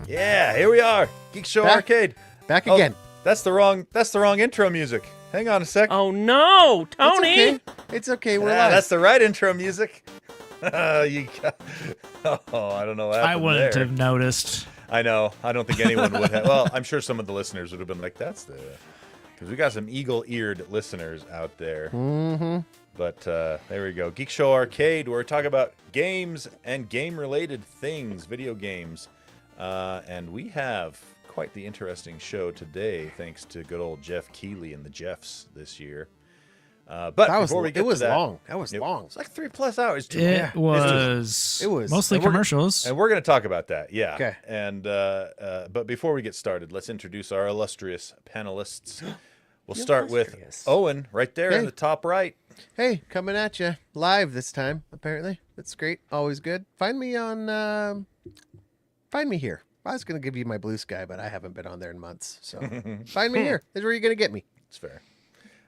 Yeah, here we are. Geek Show Arcade. Back again. That's the wrong intro music. Hang on a sec. Oh no, Tony! It's okay. We're live. That's the right intro music. I don't know what happened I wouldn't there. have noticed. I know. I don't think anyone would have. Well, I'm sure some of the listeners would have been like, that's the... Because we got some eagle-eared listeners out there. Mm-hmm. But there we go. Geek Show Arcade, where we talk about games and game-related things, video games. And we have quite the interesting show today, thanks to good old Jeff Keighley and the Jeffs this year. But before we get to that, long. That was long. It's like 3+ hours. It was mostly And we're- commercials. And we're going to talk about that, yeah. Okay. And but before we get started, let's introduce our illustrious panelists. We'll start with Owen right there in the top right. Hey, coming at you live this time. Apparently, that's great. Always good. Find me on. Find me here. I was gonna give you my Blue Sky, but I haven't been on there in months. So find me here. That's where you're gonna get me. It's fair.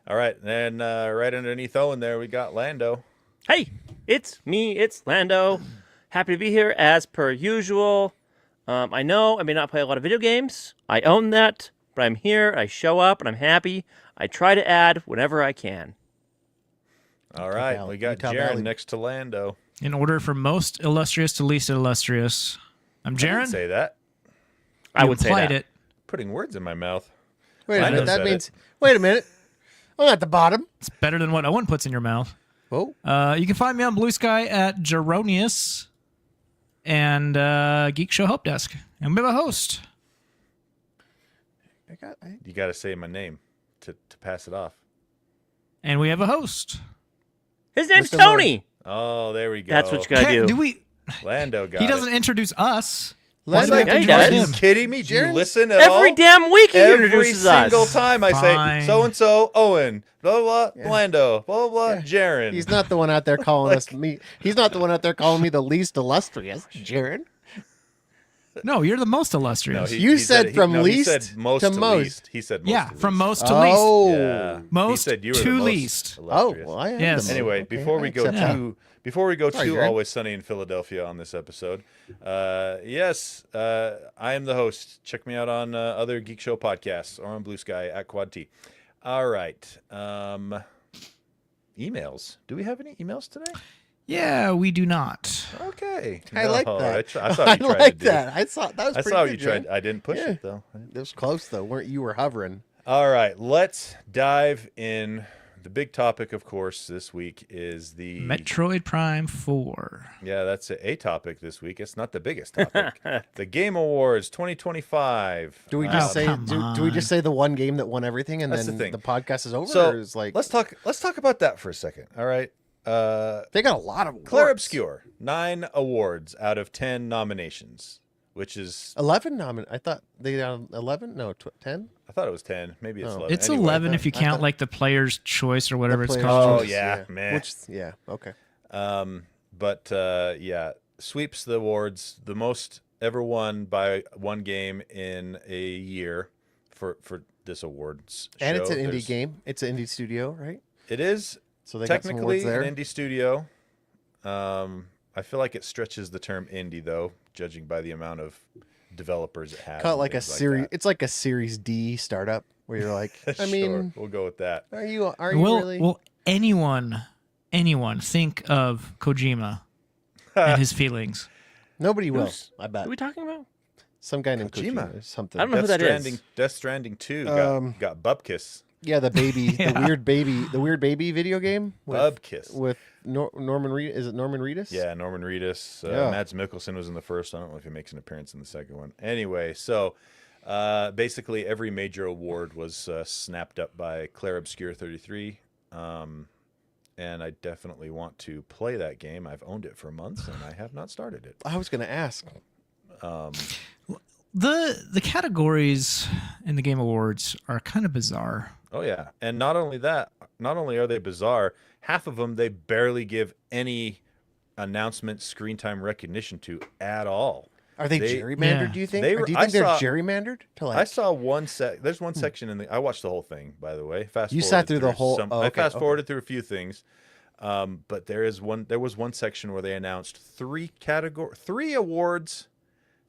All right, and then right underneath Owen there, we got Lando. Hey, it's me. It's Lando. Happy to be here as per usual. I know I may not play a lot of video games. I own that, but I'm here. I show up, and I'm happy. I try to add whenever I can. All right, we got Utah Jaren Valley. next to Lando. In order from most illustrious to least illustrious, I'm I didn't Jaren. say that. I You would say implied that. it. Putting words in my mouth. Wait a Lando minute. That said means. Wait a minute. I'm at the bottom. It's better than what Owen puts in your mouth. Oh, You can find me on Blue Sky at Geronius and Geek Show Help Desk. And we have a host. You got to say my name to pass it off. And we have a host. His name's Mr. Tony. Oh, there we go. That's what you gotta do. Do we? Lando got He it. doesn't introduce us. Lando. Why do we have to Yeah, he introduce does. Are you kidding me? Do you Jaren's- listen at all? Every damn week he Every introduces single us. time I Fine. say so-and-so, Owen, blah, blah, blah, Lando, blah, blah, blah, Jaren. he's not the one out there calling us me. He's not the one out there calling me the least illustrious, Jared. No, you're the most illustrious. You said from he least said most to to most. least. He said most yeah, to from least. most to least. Oh, Yeah. Most he said you were to the most least. oh, illustrious. well, I am Yes. the most. Anyway, Okay, before I we go accept that. Sorry, to Jared. Always Sunny in Philadelphia on this episode, yes, I am the host. Check me out on other Geek Show podcasts or on Blue Sky at Quad T. All right. Emails. Do we have any emails today? Yeah, we do not. Okay. I like No, that. I saw I what you tried like to do. that. I saw that was I pretty saw good, what you tried. Jared. I didn't push Yeah. it though. It was close though. Weren't you were hovering? All right, let's dive in. The big topic, of course, this week is the Metroid Prime 4. Yeah, that's a topic this week. It's not the biggest topic. The Game Awards 2025. Do we Oh, just say come do we just say the one game that won everything and That's then the thing. the podcast is over? So or is like let's talk about that for a second. All right. they got a lot of Claire awards. Obscure, 9 awards out of 10 nominations, which is 11 I thought they got 11. No, 10. I thought it was 10. Maybe it's Oh. 11. It's Anyway, 11 if you I count thought- like the player's choice or whatever it's Player's called. Oh, Choice, yeah, meh. Which yeah, okay. But yeah, sweeps the awards, the most ever won by one game in a year for this awards And show. it's an indie There's- game. It's an indie studio, right? It is So they got some technically awards there. an indie studio. I feel like it stretches the term indie though, judging by the amount of developers it has. Call it and like a things series. that. It's like a Series D startup where you're like, I mean, Sure, we'll go with that. are you Will, really? will anyone think of Kojima and his feelings? Nobody will. Who's- I bet What are we talking about? some guy named Kojima. Kojima or something. I don't know who that is. Death Stranding 2 Um, got Bubkiss. Yeah, the baby, Yeah. the weird baby video game Bubkiss. with Norman Reedus. Is it Norman Reedus? Yeah, Norman Reedus. Yeah. Mads Mikkelsen was in the first. I don't know if he makes an appearance in the second one. Anyway, so basically every major award was snapped up by Claire Obscure 33. And I definitely want to play that game. I've owned it for months, and I have not started it. I was gonna ask. The categories in the Game Awards are kind of bizarre. Oh, yeah. And not only that, not only are they bizarre, half of them they barely give any announcement screen time recognition to at all. Are they, They- gerrymandered? Yeah. Do you think? They Or were- do you I think they're saw- gerrymandered to like? I saw there's one section in the I watched the whole thing, by the way. Fast You forwarded sat through the whole- oh, I okay, fast forwarded through a few things. But there was one section where they announced three awards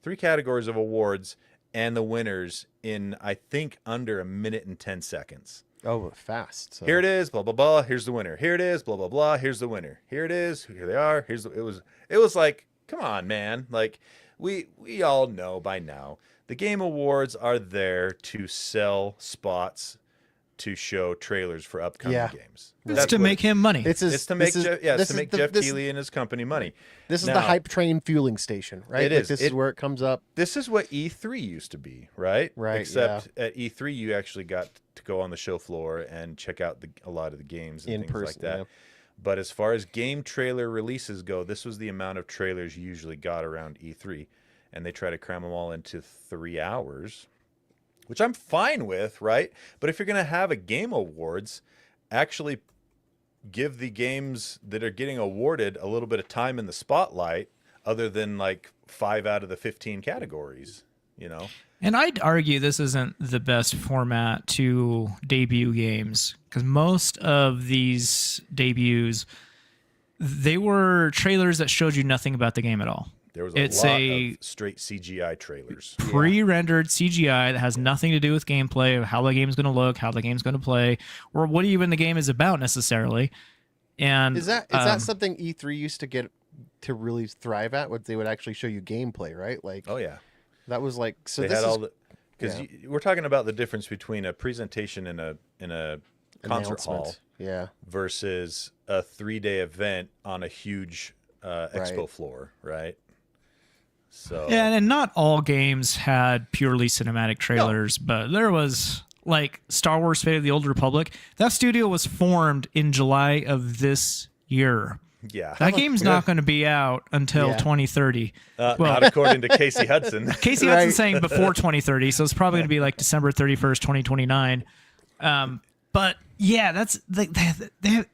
3 categories of awards and the winners in, I think, under a minute and 10 seconds. Oh, fast. So. Here it is, blah blah blah. Here's the winner. Here it is, blah blah blah. Here's the winner. Here it is. Here they are. It was like, come on, man. Like we all know by now, the Game Awards are there to sell spots, to show trailers for upcoming games. It's to make him money. It's to make Jeff Keighley and his company money. This is the hype train fueling station, right? It is. This is where it comes up. This is what E3 used to be, right? Right. Except at E3, you actually got to go on the show floor and check out a lot of the games and In things person, like that. yeah. But as far as game trailer releases go, this was the amount of trailers you usually got around E3, and they try to cram them all into 3 hours, which I'm fine with, right? But if you're going to have a Game Awards, actually give the games that are getting awarded a little bit of time in the spotlight, other than like 5 out of the 15 categories, you know? And I'd argue this isn't the best format to debut games, because most of these debuts, they were trailers that showed you nothing about the game at all. There was a lot of straight CGI trailers. Pre-rendered CGI that has nothing to do with gameplay, or how the game's going to look, how the game's going to play, or what even the game is about necessarily. And Is that something E3 used to get to really thrive at? What they would actually show you gameplay, right? Like, Oh yeah, that was like so. they This had is all the because we're talking about the difference between a presentation in a concert hall announcement. Yeah, versus a 3-day event on a huge expo Right. floor, right? So yeah, and not all games had purely cinematic trailers, but there was like Star Wars: Fate of the Old Republic. That studio was formed in July of this year. yeah, That game's not going to be out until 2030. not according to Casey Hudson. Casey Right. Hudson's saying before 2030, so it's probably going to be like December 31st, 2029. But yeah, that's they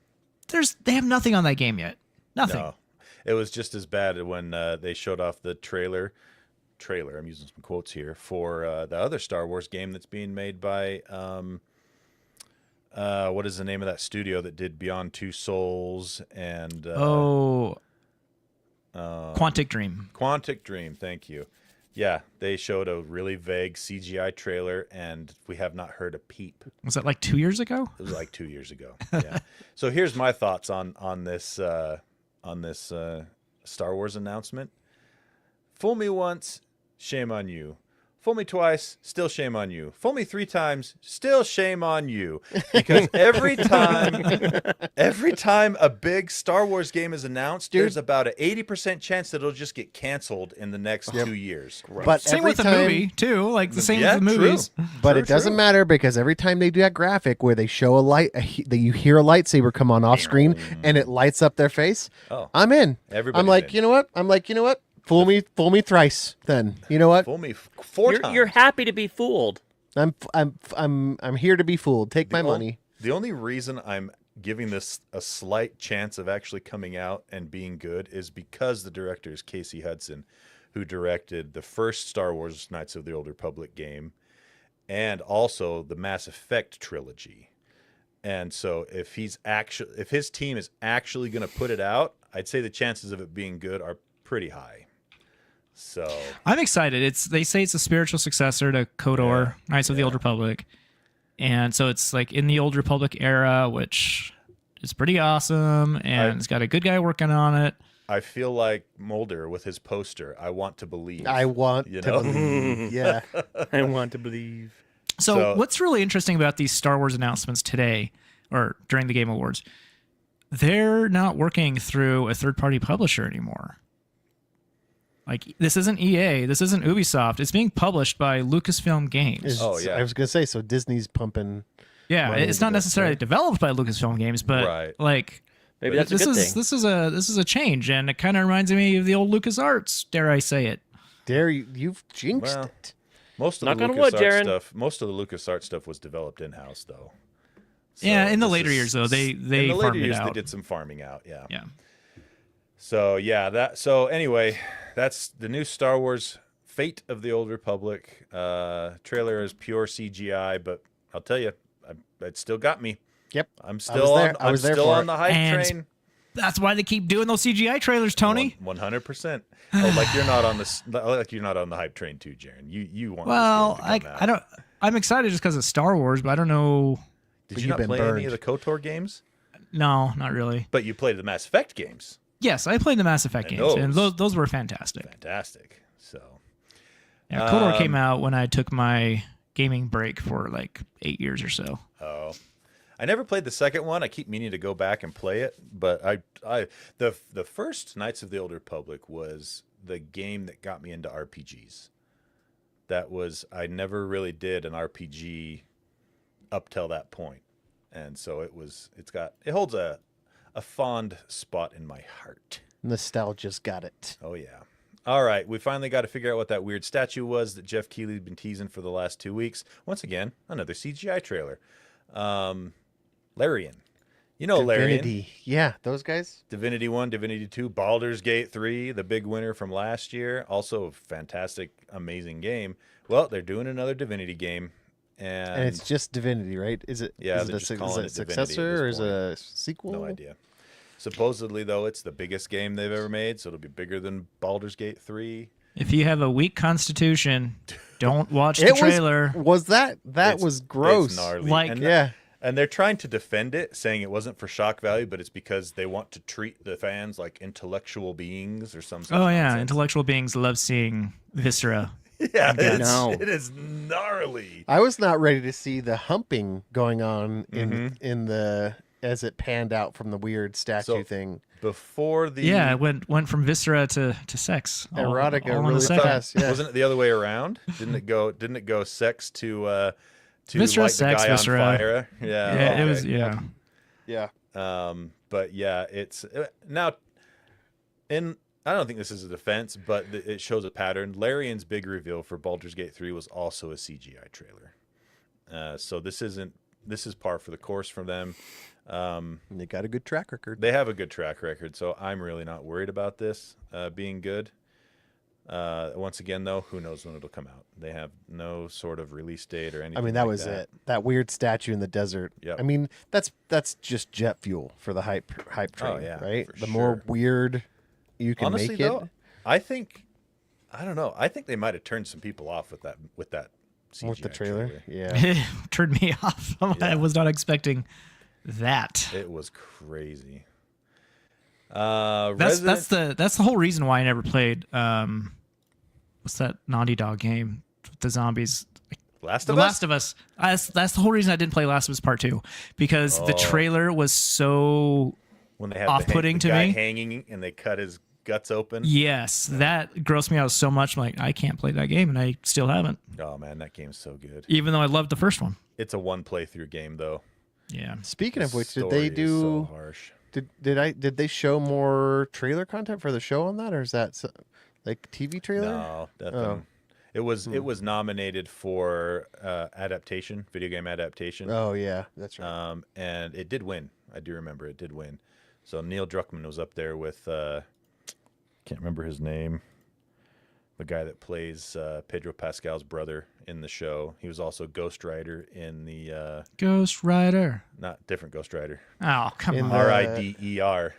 have nothing on that game yet. Nothing. No, it was just as bad when they showed off the trailer. I'm using some quotes here for the other Star Wars game that's being made by what is the name of that studio that did Beyond Two Souls and Quantic Dream. Quantic Dream. Thank you. Yeah, they showed a really vague CGI trailer, and we have not heard a peep. Was that like 2 years ago? It was like 2 years ago. Yeah. So here's my thoughts on this Star Wars announcement. Fool me once, shame on you. Fool me twice, still shame on you. Fool me 3 times, still shame on you. Because every time a big Star Wars game is announced, there's about an 80% chance that it'll just get canceled in the next 2 years. but Same every with the time, movie too. Like the same Yeah, with the movies. true. But True, it doesn't true. matter because every time they do that graphic where they show that you hear a lightsaber come on off screen and it lights up their face, Oh. I'm in. Everybody's I'm like, in. you know what? Fool me thrice. Then you know what? Fool me 4 times. You're happy to be fooled. I'm here to be fooled. Take my money. The only reason I'm giving this a slight chance of actually coming out and being good is because the director is Casey Hudson, who directed the first Star Wars Knights of the Old Republic game and also the Mass Effect trilogy. And so if his team is actually going to put it out, I'd say the chances of it being good are pretty high. So I'm excited. They say it's a spiritual successor to KOTOR, Knights of the Old Republic. And so it's like in the Old Republic era, which is pretty awesome, and it's got a good guy working on it. I feel like Mulder with his poster. I want to believe. I want You to know? believe. Yeah. I want to believe. So what's really interesting about these Star Wars announcements today, or during the Game Awards, they're not working through a third-party publisher anymore. Like, this isn't EA, this isn't Ubisoft. It's being published by Lucasfilm Games. Oh, yeah. I was gonna say, so Disney's pumping. Yeah, money it's into not this, necessarily right? developed by Lucasfilm Games, but Right. like Maybe that's this a good is thing. this is a change, and it kind of reminds me of the old LucasArts. Dare I say it? Dare you've jinxed Well, it. Most of Knock the on wood, LucasArts Jaren. stuff. Most of the LucasArts stuff was developed in house, though. So Yeah, in the this later is- years, though, they in the later farmed it years out. they did some farming out. Yeah. Yeah. So yeah, so anyway, that's the new Star Wars Fate of the Old Republic. Trailer is pure CGI, but I'll tell you, it still got me. Yep. I'm still there. on. I was I'm there still for on it. the hype And train. That's why they keep doing those CGI trailers, Tony. 100%. Oh, like you're not on the hype train too, Jaron. You want Well, this game to come out. I don't. I'm excited just because of Star Wars, but I don't know. Did But you you've not been play any burned. of the KOTOR games? No, not really. But you played the Mass Effect games. Yes, I played the Mass Effect And games, and those- those were fantastic. Fantastic. So Yeah, KOTOR came out when I took my gaming break for like 8 years or so. Oh, I never played the second one. I keep meaning to go back and play it, but the first Knights of the Old Republic was the game that got me into RPGs. I never really did an RPG up till that point, and so it holds a fond spot in my heart. Nostalgia's got it. Oh yeah. All right, we finally got to figure out what that weird statue was that Jeff Keighley's been teasing for the last 2 weeks. Once again, another CGI trailer. Larian. You know Larian. Divinity. Yeah, those guys. Divinity 1, Divinity 2, Baldur's Gate 3, the big winner from last year. Also a fantastic, amazing game. Well, they're doing another Divinity game. And it's just Divinity, right? Is it? Yeah, Is they're it just is calling it it Divinity at successor this or is it point. a sequel? No idea. Supposedly, though, it's the biggest game they've ever made, so it'll be bigger than Baldur's Gate 3. If you have a weak constitution, don't watch the trailer. Was that It's- was gross? It's gnarly. Like- and, Yeah. and they're trying to defend it, saying it wasn't for shock value, but it's because they want to treat the fans like intellectual beings or some. Oh yeah, nonsense. intellectual beings love seeing viscera. Yeah, No. it is gnarly. I was not ready to see the humping going on Mm-hmm. in the as it panned out from the weird statue So- thing. Before the Yeah, it went from viscera to sex. Erotica all in a really second. fast. Yeah. wasn't it the other way around? Didn't it go sex to Viscera, light the sex, guy viscera. on fire? Yeah, Yeah, okay. it was. Yeah, Yeah. But yeah, it's now I don't think this is a defense, but it shows a pattern. Larian's big reveal for Baldur's Gate 3 was also a CGI trailer. So this is par for the course for them. And they got a good track record. They have a good track record, so I'm really not worried about this being good. Once again, though, who knows when it'll come out? They have no sort of release date or anything. I mean, that like was it. That weird statue in the desert. Yep. I mean, that's just jet fuel for the hype train, yeah, right? for The more sure. weird you can Honestly, make though, it. I don't know. I think they might have turned some people off with that CGI With the trailer. Yeah. it turned me off. I was not expecting that. It was crazy. That's the whole reason why I never played. What's that Naughty Dog game with the zombies? Last The of Us. Last of Us. That's the whole reason I didn't play Last of Us Part 2 because the trailer was so When they have off-putting the to guy me. hanging and they cut his guts open. yes, that grossed me out so much. I'm like, I can't play that game, and I still haven't, Oh man, that game's so good. even though I loved the first one. It's a one playthrough game though. Yeah. Speaking of which, did Story they is do? so harsh. Did they show more trailer content for the show on that, or is that like TV trailer? No, nothing. Oh. It was nominated for adaptation, video game adaptation. Oh yeah, that's right. And it did win. I do remember it did win. So Neil Druckmann was up there with can't remember his name. The guy that plays Pedro Pascal's brother in the show. He was also Ghost Rider in the Ghost Rider. not different Ghost Rider. Oh, come In on. the- Rider.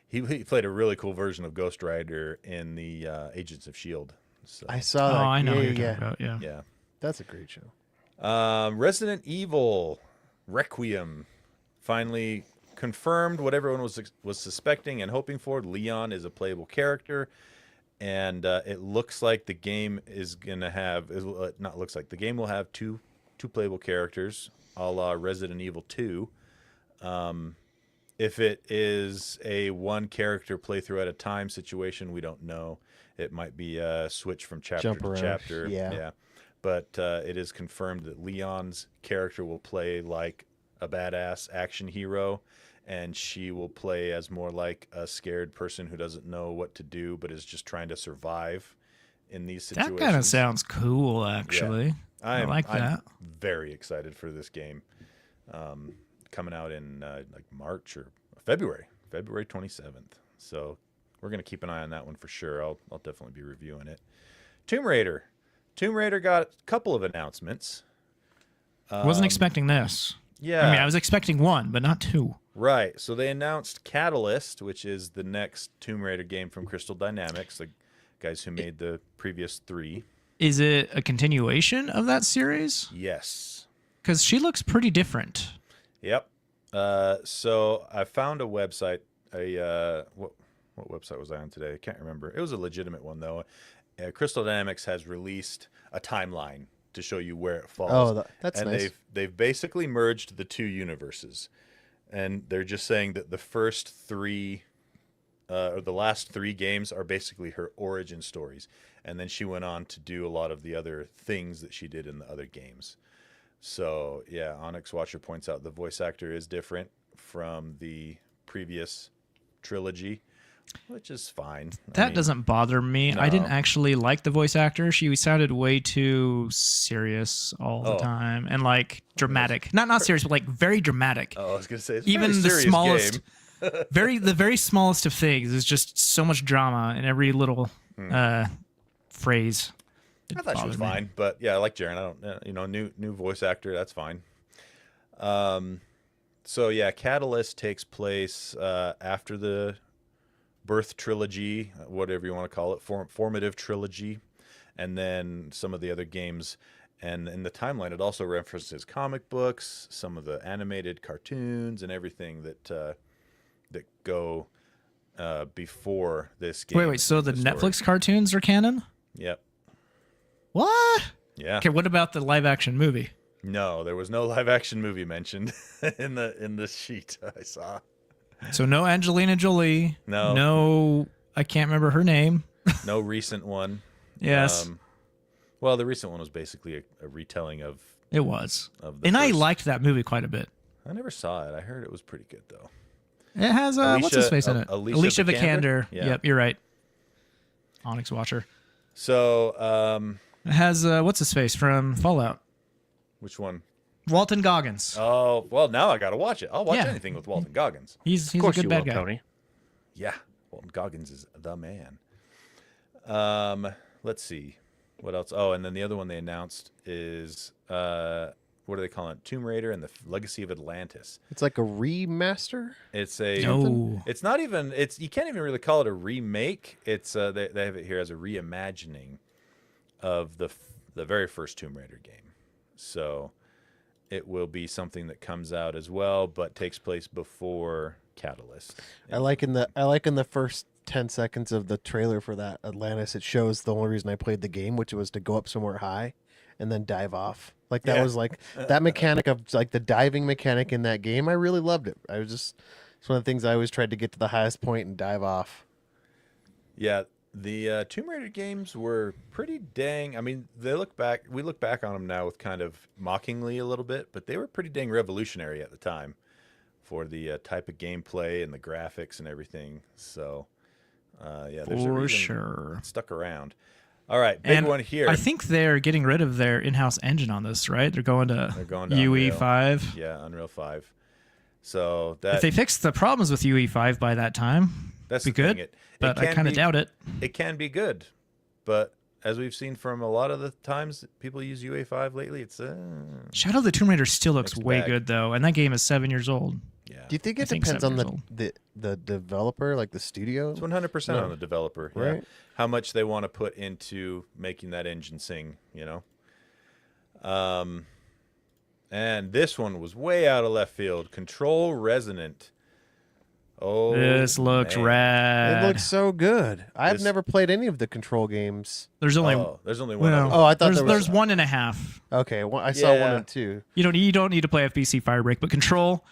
He played a really cool version of Ghost Rider in the Agents of Shield. So I saw Oh, that. I know yeah, what you're yeah. talking about. Yeah. yeah. That's a great show. Resident Evil Requiem finally confirmed what everyone was suspecting and hoping for. Leon is a playable character, and it looks like the game is gonna have not looks like the game will have two playable characters, a la Resident Evil 2. If it is a one character playthrough at a time situation, we don't know. It might be a switch from chapter Jump to around. chapter. Yeah. But it is confirmed that Leon's character will play like a badass action hero, and she will play as more like a scared person who doesn't know what to do but is just trying to survive in these situations. That kind of sounds cool, actually. I like that. I'm very excited for this game. Coming out in like March or February 27th. So we're gonna keep an eye on that one for sure. I'll definitely be reviewing it. Tomb Raider got a couple of announcements. Wasn't expecting this. Yeah, I mean, I was expecting one, but not two. Right. So they announced Catalyst, which is the next Tomb Raider game from Crystal Dynamics, the guys who made the previous 3. Is it a continuation of that series? Yes. Because she looks pretty different. Yep. So I found a website. What website was I on today? I can't remember. It was a legitimate one though. Crystal Dynamics has released a timeline to show you where it falls. Oh, that's and nice. they've basically merged the 2 universes, and they're just saying that the first 3 or the last 3 games are basically her origin stories, and then she went on to do a lot of the other things that she did in the other games. So yeah, Onyx Watcher points out the voice actor is different from the previous trilogy, which is fine. That doesn't bother me. I didn't no. actually like the voice actor. She sounded way too serious all the time and like dramatic. Not serious, but like very dramatic. Oh, I was gonna say it's Even a the serious smallest, game. the very smallest of things is just so much drama in every little phrase. I thought she was fine, but yeah, I like Jaren. I don't, new voice actor. That's fine. So yeah, Catalyst takes place after the Birth trilogy, whatever you want to call it, formative trilogy, and then some of the other games. And in the timeline, it also references comic books, some of the animated cartoons, and everything that go before this game. Wait. So the story. Netflix cartoons are canon? Yep. What? Yeah. Okay. What about the live action movie? No, there was no live action movie mentioned in the sheet I saw. So no Angelina Jolie. No, I can't remember her name. No recent one. Yes. Well, the recent one was basically a retelling of. It was. Of the And I first. liked that movie quite a bit. I never saw it. I heard it was pretty good though. It has what's his face in it? Alicia Vikander. Yeah. Yep, you're right. Onyx Watcher. So, It has what's his face from Fallout? which one? Walton Goggins. Oh, well, now I got to watch it. I'll watch Yeah. anything with Walton Goggins. He's Of a course good you bad will, guy. Tony. Yeah, Walton Goggins is the man. Let's see. What else? Oh, and then the other one they announced is what do they call it? Tomb Raider and the Legacy of Atlantis. It's like a remaster. It's a. No. It's not even. It's you can't even really call it a remake. It's they have it here as a reimagining of the very first Tomb Raider game. So it will be something that comes out as well, but takes place before Catalyst. I like in the first 10 seconds of the trailer for that Atlantis, it shows the only reason I played the game, which was to go up somewhere high and then dive off. Like that Yeah. was like that mechanic of like the diving mechanic in that game. I really loved it. It's one of the things I always tried to get to the highest point and dive off. Yeah, the Tomb Raider games were pretty dang. I mean, we look back on them now with kind of mockingly a little bit, but they were pretty dang revolutionary at the time for the type of gameplay and the graphics and everything. So, yeah, there's a For reason sure. it stuck around. All right, big And one here. I think they're getting rid of their in-house engine on this, right? They're going to UE5. Yeah, Unreal 5. So that If they fix the problems with UE5 by that time, that's be the thing. good. But I can kind of be- doubt it. It can be good, but as we've seen from a lot of the times that people use UA5 lately, it's Shadow of the Tomb Raider still looks Mixed way bag. good though, and that game is 7 years old. yeah. Do you think I it think depends 7 on years the developer, like the studio? It's 100% on the developer. Yeah. Right. How much they want to put into making that engine sing, you know? And this one was way out of left field. Control Resonant. Oh, This looks man. rad. It looks so good. I've This- never played any of the Control games. There's only Oh, there's only one. well, other Oh, one. I thought there was. there's 1.5. Okay, well, I saw one Yeah. and two. You don't need to play FBC Firebreak, but Control.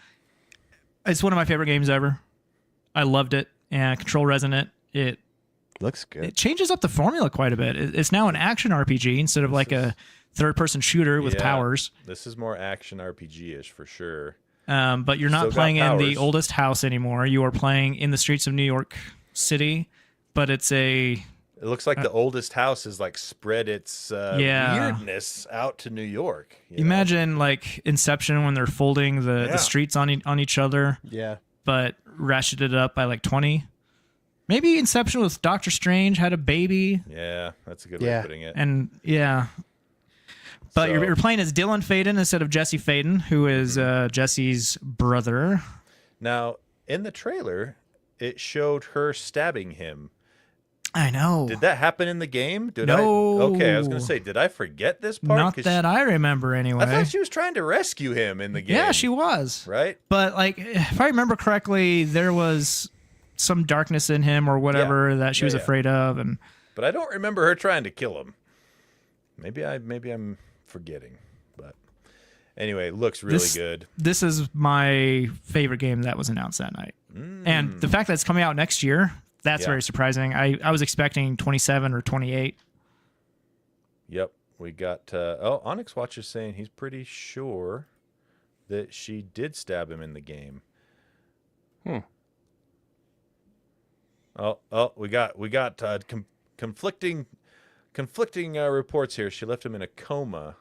It's one of my favorite games ever. I loved it. And Control Resonant. It Looks good. changes up the formula quite a bit. It's now an action RPG instead of like a third-person shooter with Yeah. powers. This is more action RPG-ish for sure. But you're not Still got playing in the powers. oldest house anymore. You are playing in the streets of New York City, but it's a It looks like the oldest house has like spread its Yeah. weirdness out to New York. you know? imagine like Inception when they're folding the Yeah. streets on each other, Yeah. but ratcheted up by like 20. Maybe Inception with Doctor Strange had a baby, Yeah, that's a good way Yeah. of putting it. and yeah. But you're So- playing as Dylan Faden instead of Jesse Faden, who is Jesse's brother. Now, in the trailer, it showed her stabbing him. I know. Did that happen in the game? No. Okay, I was going to say, did I forget this part? Not 'Cause that I remember anyway. I thought she was trying to rescue him in the game. Yeah, she was. Right? But like, if I remember correctly, there was some darkness in him or whatever that she was afraid of, and But I don't remember her trying to kill him. Maybe I'm forgetting. But anyway, looks really good. This is my favorite game that was announced that night. And the fact that it's coming out next year, that's very surprising. I was expecting 27 or 28. Yep. We got Onyx Watch is saying he's pretty sure that she did stab him in the game. We got conflicting reports here. She left him in a coma,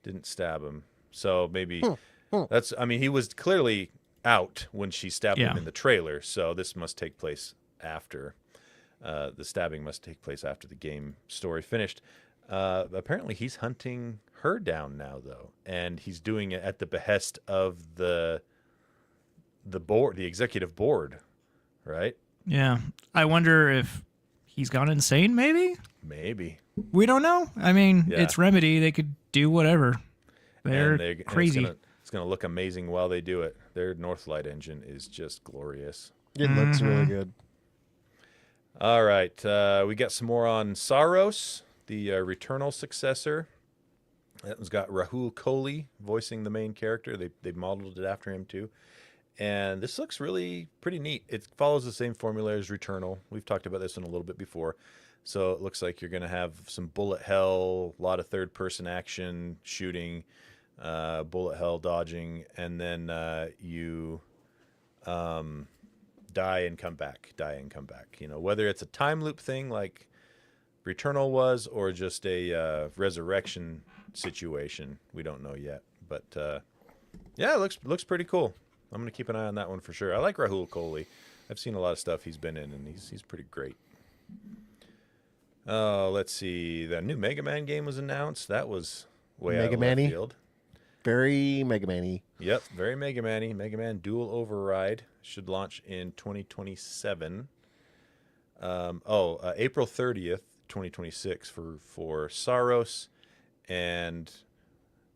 didn't stab him. So maybe that's. I mean, he was clearly out when she stabbed him in the trailer. So this must take place after. The stabbing must take place after the game story finished. Apparently, he's hunting her down now, though, and he's doing it at the behest of the board, the executive board, right? Yeah. I wonder if he's gone insane, maybe? Maybe. We don't know. I mean, it's Remedy. They could do whatever. They're crazy. It's gonna look amazing while they do it. Their Northlight engine is just glorious. It looks really good. All right. We got some more on Saros, the Returnal successor. That one's got Rahul Kohli voicing the main character. They modeled it after him, too. And this looks really pretty neat. It follows the same formula as Returnal. We've talked about this one a little bit before. So it looks like you're going to have some bullet hell, a lot of third-person action, shooting, bullet hell dodging, and then you die and come back. You know, whether it's a time loop thing like Returnal was or just a resurrection situation, we don't know yet. But yeah, it looks pretty cool. I'm going to keep an eye on that one for sure. I like Rahul Kohli. I've seen a lot of stuff he's been in, and he's pretty great. Let's see. The new Mega Man game was announced. That was way out of left field. Very Mega Man-y. Yep, very Mega Man-y. Mega Man Dual Override should launch in 2027. April 30th, 2026 for Saros, and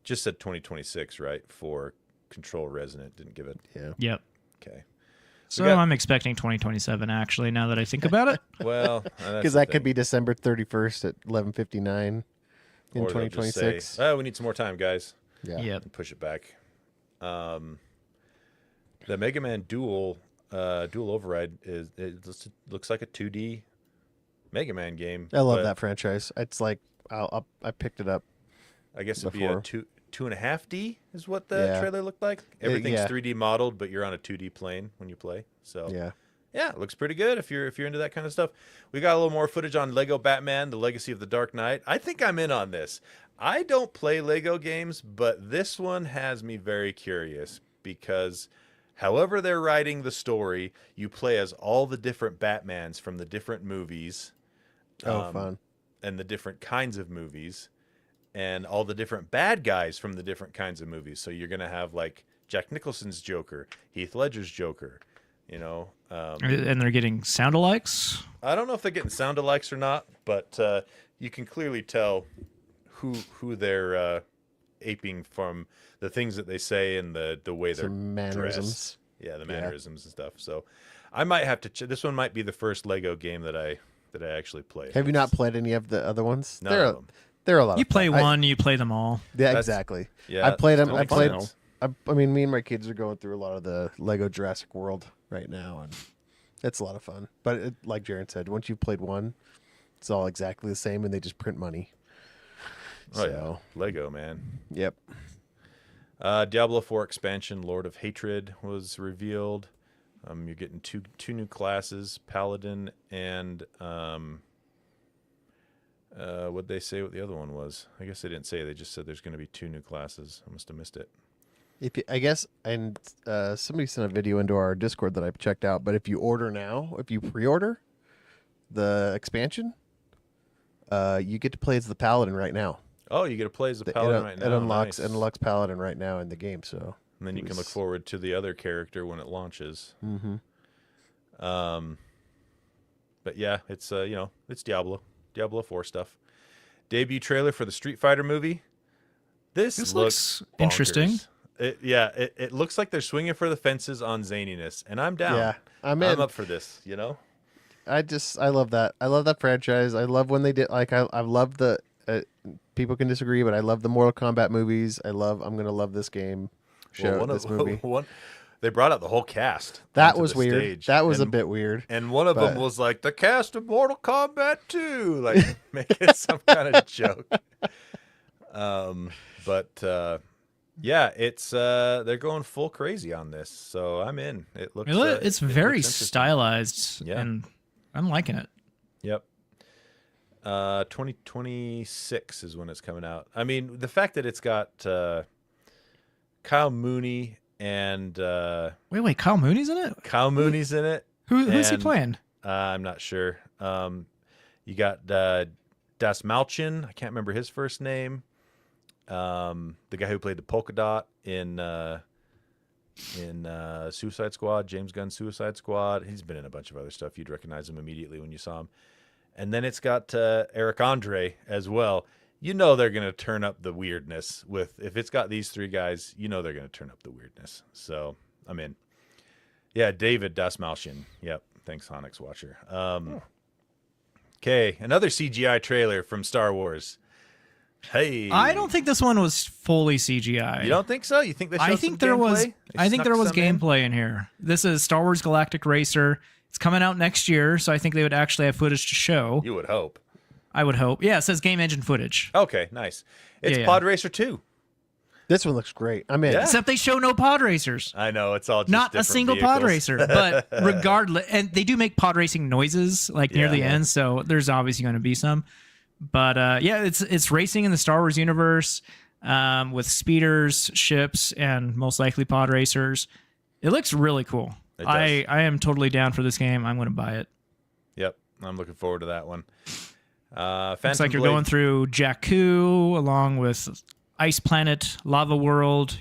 just said 2026, right, for Control Resonant. Didn't give it. Yeah. Yep. Okay. So I'm expecting 2027, actually, now that I think about it. Well, because that could be December 31st at 11:59 in or 2026. Say, we need some more time, guys. Yeah. Yep. And push it back. The Mega Man Dual Override looks like a 2D Mega Man game. I love that franchise. It's like I picked it up. I guess it'd before. be a 2.5D is what the trailer looked like. Everything's 3D modeled, but you're on a 2D plane when you play. So yeah, it looks pretty good if you're into that kind of stuff. We got a little more footage on Lego Batman: The Legacy of the Dark Knight. I think I'm in on this. I don't play Lego games, but this one has me very curious because however they're writing the story, you play as all the different Batmans from the different movies. Fun. And the different kinds of movies. And all the different bad guys from the different kinds of movies. So you're going to have like Jack Nicholson's Joker, Heath Ledger's Joker, you know. And they're getting sound-alikes? I don't know if they're getting sound-alikes or not, but you can clearly tell who they're aping from the things that they say and the way they're mannerisms. dressed. Yeah, the mannerisms and stuff. So I might have to this one might be the first Lego game that I actually played. Have you not played any of the other ones? None of them. They're a lot. You of play fun. one, you play them all. Yeah, exactly. Yeah, I played them. it's I played. fun. I mean, me and my kids are going through a lot of the Lego Jurassic World right now, and it's a lot of fun. But like Jaron said, once you've played one, it's all exactly the same, and they just print money. Oh yeah, Lego, man. Yep. Diablo 4 expansion, Lord of Hatred, was revealed. You're getting two new classes, Paladin and what'd they say what the other one was? I guess they didn't say. They just said there's going to be two new classes. I must have missed it. I guess, and somebody sent a video into our Discord that I checked out. But if you order now, if you pre-order the expansion, you get to play as the Paladin right now. Oh, you get to play as a Paladin right now. It unlocks Paladin right now in the game. So And then you can look forward to the other character when it launches. Mm-hmm. But yeah, it's it's Diablo 4 stuff. Debut trailer for the Street Fighter movie. This looks bonkers. interesting. It looks like they're swinging for the fences on zaniness, and I'm down. Yeah, I'm in. I'm up for this. I love that. I love that franchise. I love when they did I love the people can disagree, but I love the Mortal Kombat movies. I'm gonna love this game. This movie. They brought out the whole cast. That was weird. Stage, that was a bit weird. And one of them was like the cast of Mortal Kombat 2, like making some kind of joke. Yeah, it's they're going full crazy on this, so I'm in. It looks it's very looks interesting. stylized, and I'm liking it. Yep. 2026 is when it's coming out. I mean, the fact that it's got Kyle Mooney and Wait, Kyle Mooney's in it? Kyle Mooney's in it. Who's he playing? I'm not sure. You got Das Malchin. I can't remember his first name. The guy who played the polka dot in Suicide Squad, James Gunn's Suicide Squad. He's been in a bunch of other stuff. You'd recognize him immediately when you saw him. And then it's got Eric Andre as well. You know they're going to turn up the weirdness if it's got these three guys, you know they're going to turn up the weirdness. So I'm in. Yeah, David Das Malchin. Yep. Thanks, Honix Watcher. Okay, another CGI trailer from Star Wars. Hey, I don't think this one was fully CGI. You don't think so? You think they showed I think some there was. gameplay? I think there was Snuck some in? gameplay in here. This is Star Wars Galactic Racer. It's coming out next year, so I think they would actually have footage to show. You would hope. I would hope. Yeah, it says game engine footage. Okay, nice. It's Yeah. Pod Racer 2. This one looks great. I'm in. Yeah. Except they show no pod racers. I know, it's all just Not a different single pod vehicles. racer. But regardless, and they do make pod racing noises like near Yeah. the end, so there's obviously going to be some. But yeah, it's racing in the Star Wars universe with speeders, ships, and most likely pod racers. It looks really cool. It does. I am totally down for this game. I'm going to buy it. Yep, I'm looking forward to that one. Looks Phantom like you're Blade. going through Jakku along with Ice Planet, Lava World,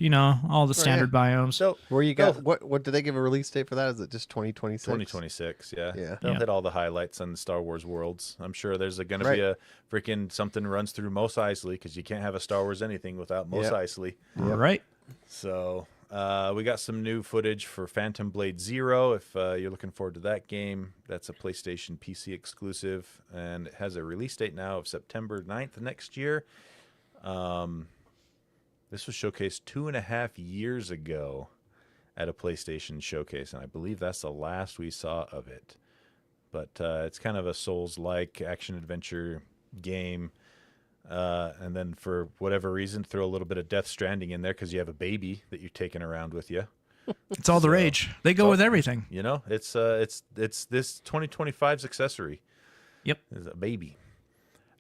all the standard biomes. So Where you got what did they give a release date for that? Is it just 2026? 2026, yeah. Yeah. They'll Yeah. hit all the highlights on the Star Wars worlds. I'm sure there's going to Right. be a freaking something runs through Mos Eisley because you can't have a Star Wars anything without Mos Yep. Eisley. Right. So we got some new footage for Phantom Blade Zero. If you're looking forward to that game, that's a PlayStation PC exclusive, and it has a release date now of September 9th next year. This was showcased 2.5 years ago at a PlayStation showcase, and I believe that's the last we saw of it. But it's kind of a Souls-like action-adventure game. And then for whatever reason, throw a little bit of Death Stranding in there because you have a baby that you're taking around with you. It's all the rage. They go with everything. You know, it's this 2025's accessory. Yep. Is a baby.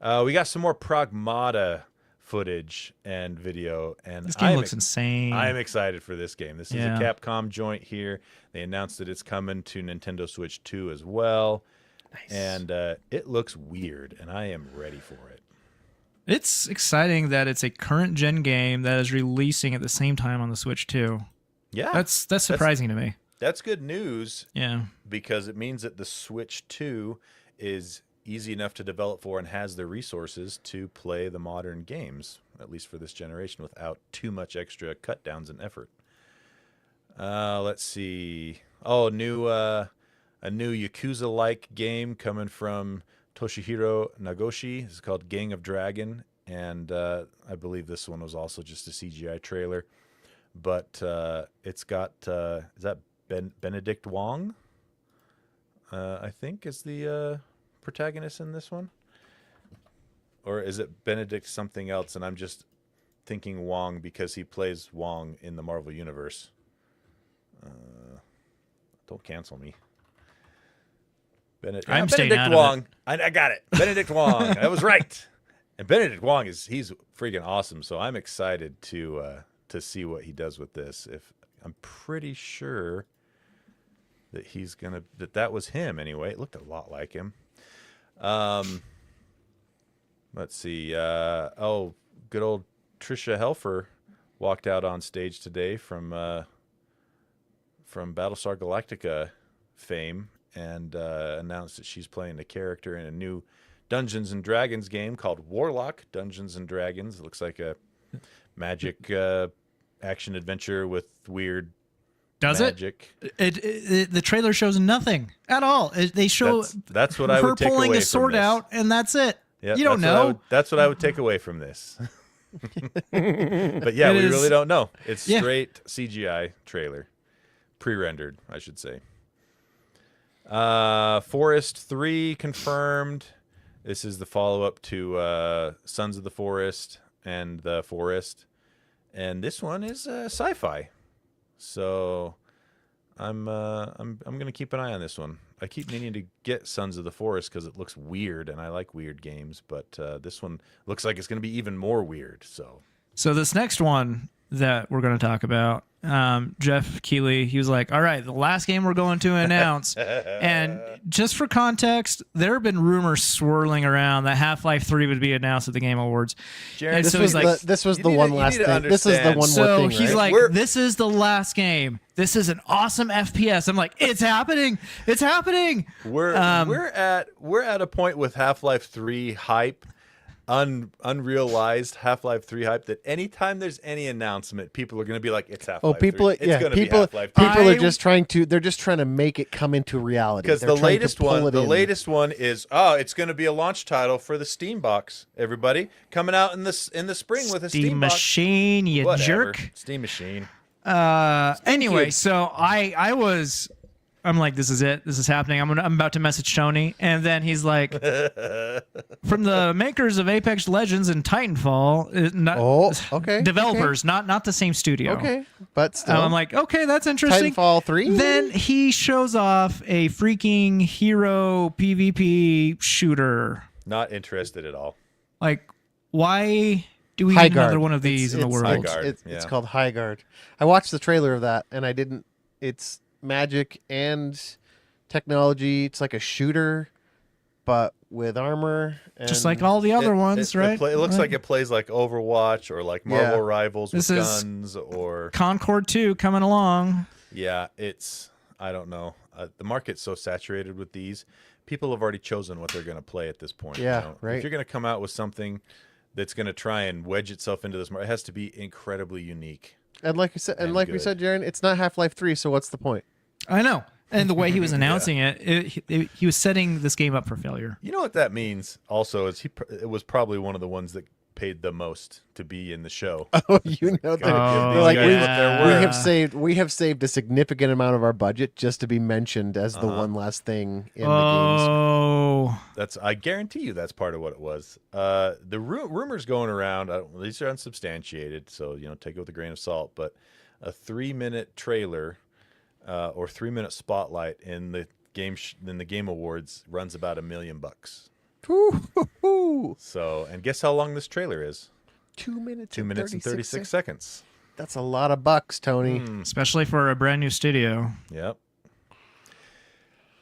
We got some more Pragmata footage and video, and This game looks insane. I'm excited for this game. This is Yeah. a Capcom joint here. They announced that it's coming to Nintendo Switch 2 as well. Nice. And it looks weird, and I am ready for it. It's exciting that it's a current gen game that is releasing at the same time on the Switch too. Yeah, That's surprising to me. that's good news Yeah. because it means that the Switch 2 is easy enough to develop for and has the resources to play the modern games, at least for this generation, without too much extra cut downs and effort. Let's see. Oh, a new Yakuza-like game coming from Toshihiro Nagoshi. It's called Gang of Dragon, and I believe this one was also just a CGI trailer. But it's got is that Benedict Wong? I think is the protagonist in this one, or is it Benedict something else? And I'm just thinking Wong because he plays Wong in the Marvel Universe. Don't cancel me. I'm staying Benedict out of Wong. I got it. Benedict Wong. I was right. And Benedict Wong he's freaking awesome. So I'm excited to see what he does with this. I'm pretty sure that that was him anyway. It looked a lot like him. Let's see. Good old Trisha Helfer walked out on stage today from Battlestar Galactica fame and announced that she's playing a character in a new Dungeons and Dragons game called Warlock Dungeons and Dragons. It looks like a magic action adventure with weird magic. The trailer shows nothing at all. They show that's what I would take away her pulling from a sword this. out, and that's it. Yep, you don't know. That's what I would take away from this. But yeah, we really don't know. It's straight CGI trailer. Pre-rendered, I should say. Forest 3 confirmed. This is the follow-up to Sons of the Forest and The Forest. And this one is sci-fi. So I'm going to keep an eye on this one. I keep meaning to get Sons of the Forest because it looks weird, and I like weird games. But this one looks like it's going to be even more weird. So this next one that we're going to talk about, Jeff Keighley, he was like, all right, the last game we're going to announce. And just for context, there have been rumors swirling around that Half-Life 3 would be announced at the Game Awards. Jared, And This so was he's like, this was the one last thing. This is the one more so thing. he's right? like, this is the last game. This is an awesome FPS. I'm like, it's happening. It's happening. We're at a point with Half-Life 3 hype, unrealized Half-Life 3 hype, that anytime there's any announcement, people are going to be like, it's Half-Life 3. It's going to be Half-Life 3. People are just trying to make it come into reality. Because the latest one is, it's going to be a launch title for the Steam box. Everybody coming out in the spring with a Steam box. Machine, you Whatever. jerk. Steam Machine. Anyway, so I'm like, this is it. This is happening. I'm about to message Tony, and then he's like, from the makers of Apex Legends and Titanfall, developers, not the same studio. Okay, but still, I'm like, okay, that's interesting. Titanfall 3. Then he shows off a freaking hero PvP shooter. Not interested at all. Like, why do we need another one of these in the world? It's called High Guard. I watched the trailer of that, and I didn't. It's magic and technology. It's like a shooter, but with armor. And just like all the other ones, right? It looks like it plays like Overwatch or like Marvel Rivals with guns or Concord 2 coming along. Yeah, I don't know. The market's so saturated with these. People have already chosen what they're going to play at this point. Yeah, right. If you're going to come out with something that's going to try and wedge itself into this market, it has to be incredibly unique. And like you said, we said, Jaron, it's not Half-Life 3. So what's the point? I know. And the way he was announcing he was setting this game up for failure. You know what that means? Also, is it was probably one of the ones that paid the most to be in the show. Oh, you know that. We have saved a significant amount of our budget just to be mentioned as the one last thing in the games. I guarantee you that's part of what it was. The rumors going around, these are unsubstantiated, so take it with a grain of salt. But a 3-minute trailer or 3-minute spotlight in the Game Awards runs about $1 million. So, and guess how long this trailer is? 2 minutes. 2 minutes and 36 seconds. That's a lot of bucks, Tony. Especially for a brand new studio. Yep.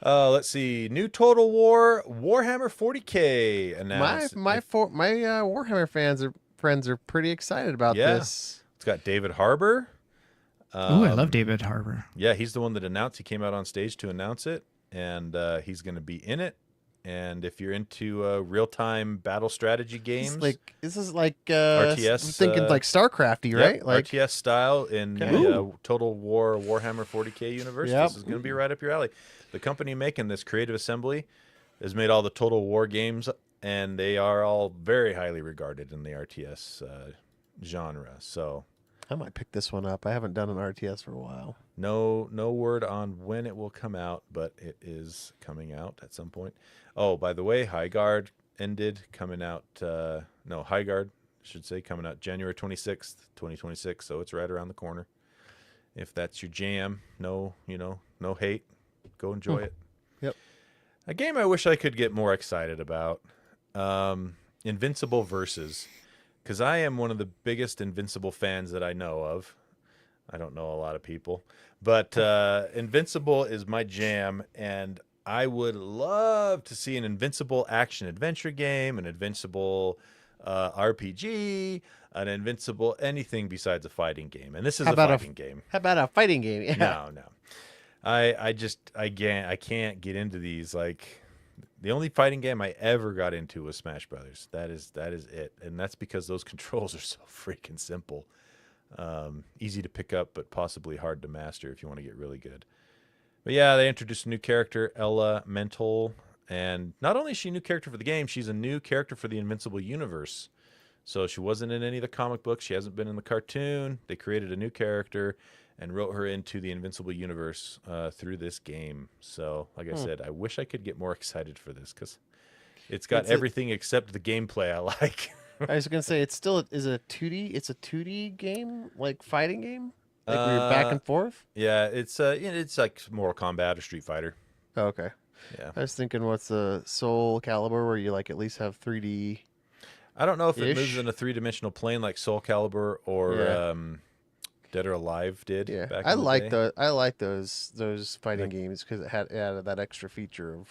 Let's see. New Total War Warhammer 40K announced. My Warhammer friends are pretty excited about this. It's got David Harbour. Ooh, I love David Harbour. Yeah, he's the one that announced. He came out on stage to announce it, and he's going to be in it. And if you're into real-time battle strategy games, this is like RTS, I'm thinking like StarCrafty, right? Yep, like RTS style in the Total War Warhammer 40K universe. Yep. This is going to be right up your alley. The company making this, Creative Assembly, has made all the Total War games, and they are all very highly regarded in the RTS genre. So I might pick this one up. I haven't done an RTS for a while. No word on when it will come out, but it is coming out at some point. Oh, by the way, High Guard ended, coming out. High Guard, I should say, coming out January 26th, 2026. So it's right around the corner. If that's your jam, no hate. Go enjoy it. Yep. A game I wish I could get more excited about. Invincible Versus. Because I am one of the biggest Invincible fans that I know of. I don't know a lot of people. But Invincible is my jam, and I would love to see an Invincible action-adventure game, an Invincible RPG, an invincible, anything besides a fighting game. And this is How a about fighting game. How about a fighting game? Yeah. No. I can't get into these. Like, the only fighting game I ever got into was Smash Brothers. That is it, and that's because those controls are so freaking simple, easy to pick up, but possibly hard to master if you want to get really good. But yeah, they introduced a new character, Ella Mental, and not only is she a new character for the game, she's a new character for the Invincible universe. So she wasn't in any of the comic books. She hasn't been in the cartoon. They created a new character and wrote her into the Invincible universe through this game. So, like I said, I wish I could get more excited for this because it's got everything except the gameplay I like. I was gonna say it's a 2D. It's a 2D game, like fighting game, like where you're back and forth. Yeah, it's like Mortal Kombat or Street Fighter. Oh, okay. Yeah, I was thinking, what's the Soul Calibur, where you like at least have 3D. I don't know if it moves Ish. in a three-dimensional plane like Soul Calibur or Yeah. Dead or Alive did. Yeah, back I in the like day. I like those fighting games because it added that extra feature of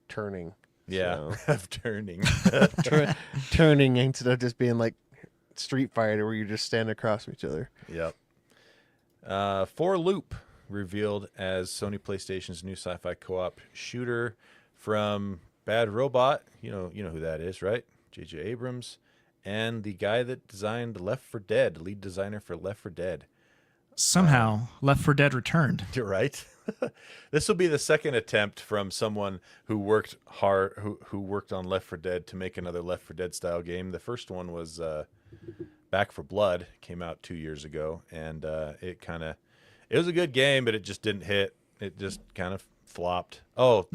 turning. Yeah, So, of turning. turning instead of just being like Street Fighter, where you just stand across from each other. Yep. For Loop revealed as Sony PlayStation's new sci-fi co-op shooter from Bad Robot. You know who that is, right? J.J. Abrams, and the guy that designed Left 4 Dead, lead designer for Left 4 Dead. Somehow, Left 4 Dead returned. You're right. This will be the second attempt from someone who worked hard, who worked on Left 4 Dead to make another Left 4 Dead style game. The first one was Back for Blood, came out 2 years ago, and it was a good game, but it just didn't hit. It just kind of flopped. Oh,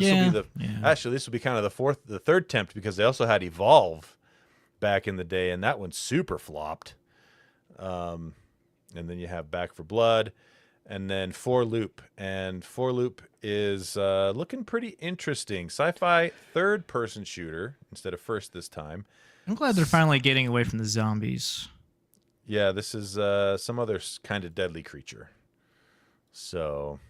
actually this will be kind of the third attempt, because they also had Evolve back in the day, and that one super flopped. And then you have Back for Blood, and then For Loop. And For Loop is looking pretty interesting. Sci-fi third-person shooter instead of first this time. I'm glad they're finally getting away from the zombies. Yeah, this is some other kind of deadly creature. So,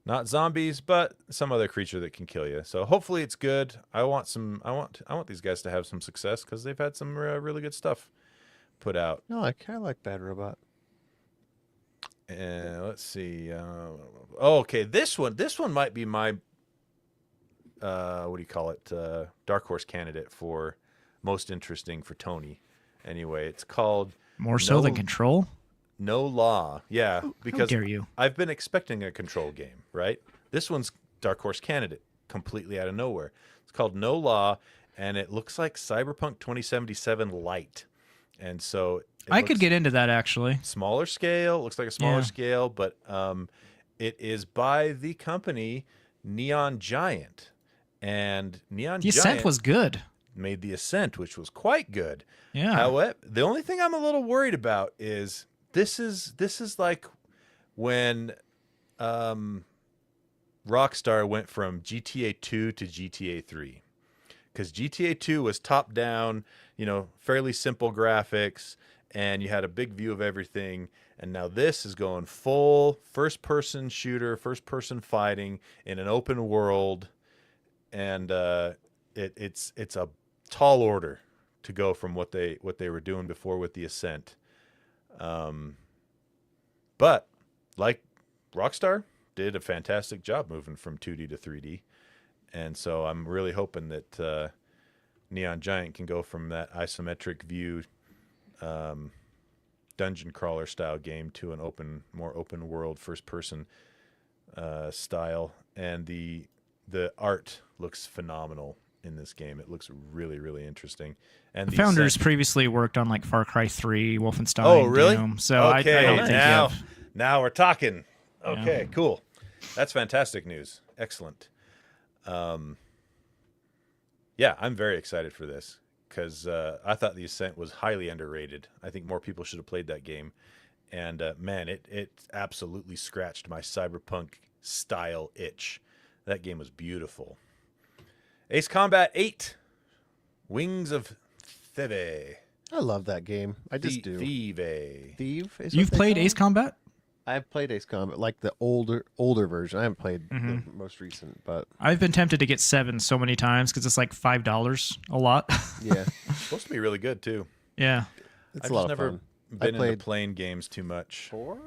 not zombies, but some other creature that can kill you. So hopefully it's good. I want these guys to have some success because they've had some really good stuff put out. No, I kind of like Bad Robot. And let's see. Okay, this one might be my what do you call it? Dark horse candidate for most interesting for Tony. Anyway, it's called More so than Control? No Law. Yeah, because dare you. I've been expecting a Control game, right? This one's Dark horse candidate, completely out of nowhere. It's called No Law, and it looks like Cyberpunk 2077 light. And so I could get into that, actually. Smaller scale, looks like a smaller Yeah. scale, but it is by the company Neon Giant. And Neon The Giant Ascent was good. made The Ascent, which was quite good. Yeah. However, the only thing I'm a little worried about is this is like when Rockstar went from GTA 2 to GTA 3. Because GTA 2 was top down, fairly simple graphics, and you had a big view of everything. And now this is going full first-person shooter, first-person fighting in an open world, and it's a tall order to go from what they were doing before with the Ascent. But like Rockstar did a fantastic job moving from 2D to 3D. And so I'm really hoping that Neon Giant can go from that isometric view dungeon crawler style game to an more open world first person style. And the art looks phenomenal in this game. It looks really, really interesting. And The founders previously worked on like Far Cry 3, Wolfenstein, Oh, really? Doom. So Okay, I don't think now, you have... now we're talking. Yeah. Okay, cool. That's fantastic news. Excellent. Yeah, I'm very excited for this because I thought The Ascent was highly underrated. I think more people should have played that game. And man, it absolutely scratched my cyberpunk style itch. That game was beautiful. Ace Combat 8, Wings of Theve. I love that game. I just do. Theve. Thieve? Is You've what they played call Ace it? Combat? I've played Ace Combat, like the older version. I haven't played the most recent, but I've been tempted to get 7 so many times because it's like $5 a lot. yeah, It's supposed to be really good too. Yeah. it's I've a lot just of never fun. been played- into playing games too much. 4?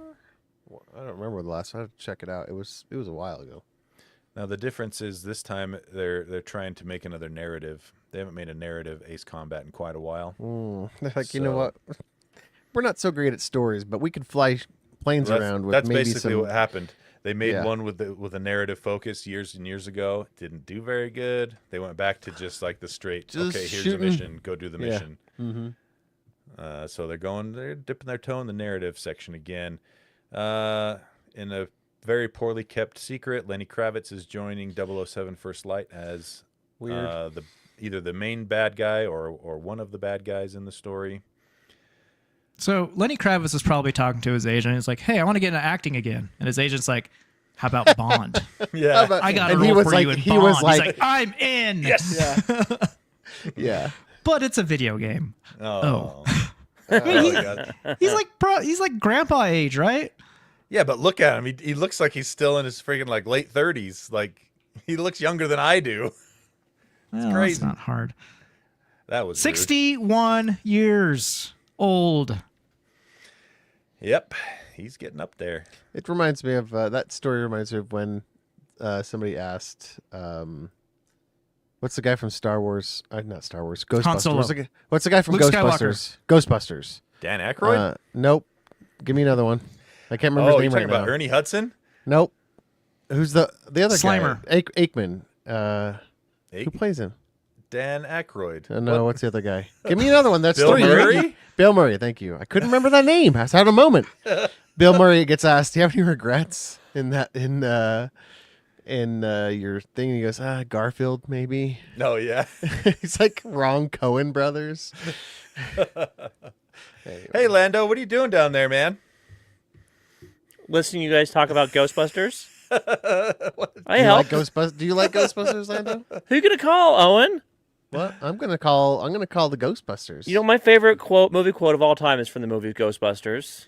I don't remember the last one. I have to check it out. It was a while ago. Now the difference is this time they're trying to make another narrative. They haven't made a narrative Ace Combat in quite a while. They're like, you know So- what? We're not so great at stories, but we could fly planes around with That's maybe basically some. what happened. They made Yeah. one with a narrative focus years and years ago. Didn't do very good. They went back to just like the straight. Just okay, here's shooting. the mission. Go do the Yeah. mission. Mm-hmm. So they're dipping their toe in the narrative section again. In a very poorly kept secret, Lenny Kravitz is joining 007 First Light as Weird. either the main bad guy or one of the bad guys in the story. So Lenny Kravitz is probably talking to his agent. He's like, "Hey, I want to get into acting again." And his agent's like, "How about Bond? Yeah, I got a And he role was for like- you in he Bond." was He's like- like, "I'm in." yes. Yeah. Yeah. But it's a video game. Oh. He's- God. He's like grandpa age, right? Yeah, but look at him. He looks like he's still in his freaking like late 30s. Like he looks younger than I do. Well, crazy. That's not hard. That was rude. 61 years old. Yep, he's getting up there. It reminds me of that story. Reminds me of when somebody asked, "What's the guy from Star Wars? Not Star Wars. Ghostbusters. Solo. What's the guy from Luke Ghostbusters? Ghostbusters. Dan Aykroyd? Nope. Give me another one. I can't remember Oh, his you're name talking right about now. Ernie Hudson? Nope. Who's the other Slimer. guy? Aikman. Hey, Who plays him? Dan Aykroyd. No, what's the other guy? Give me another one. That's Bill 3. Murray? Bill Murray. Thank you. I couldn't remember that name. I was having a moment. Bill Murray gets asked, "Do you have any regrets in your thing?" And he goes, "Garfield, maybe." No, yeah. He's like wrong Cohen brothers. Anyway. Hey, Lando, what are you doing down there, man? Listening to you guys talk about Ghostbusters. Do I you help. like Ghostbusters? Do you like Ghostbusters, Lando? Who you gonna call, Owen? What? I'm gonna call the Ghostbusters. You know, my favorite movie quote of all time is from the movie Ghostbusters.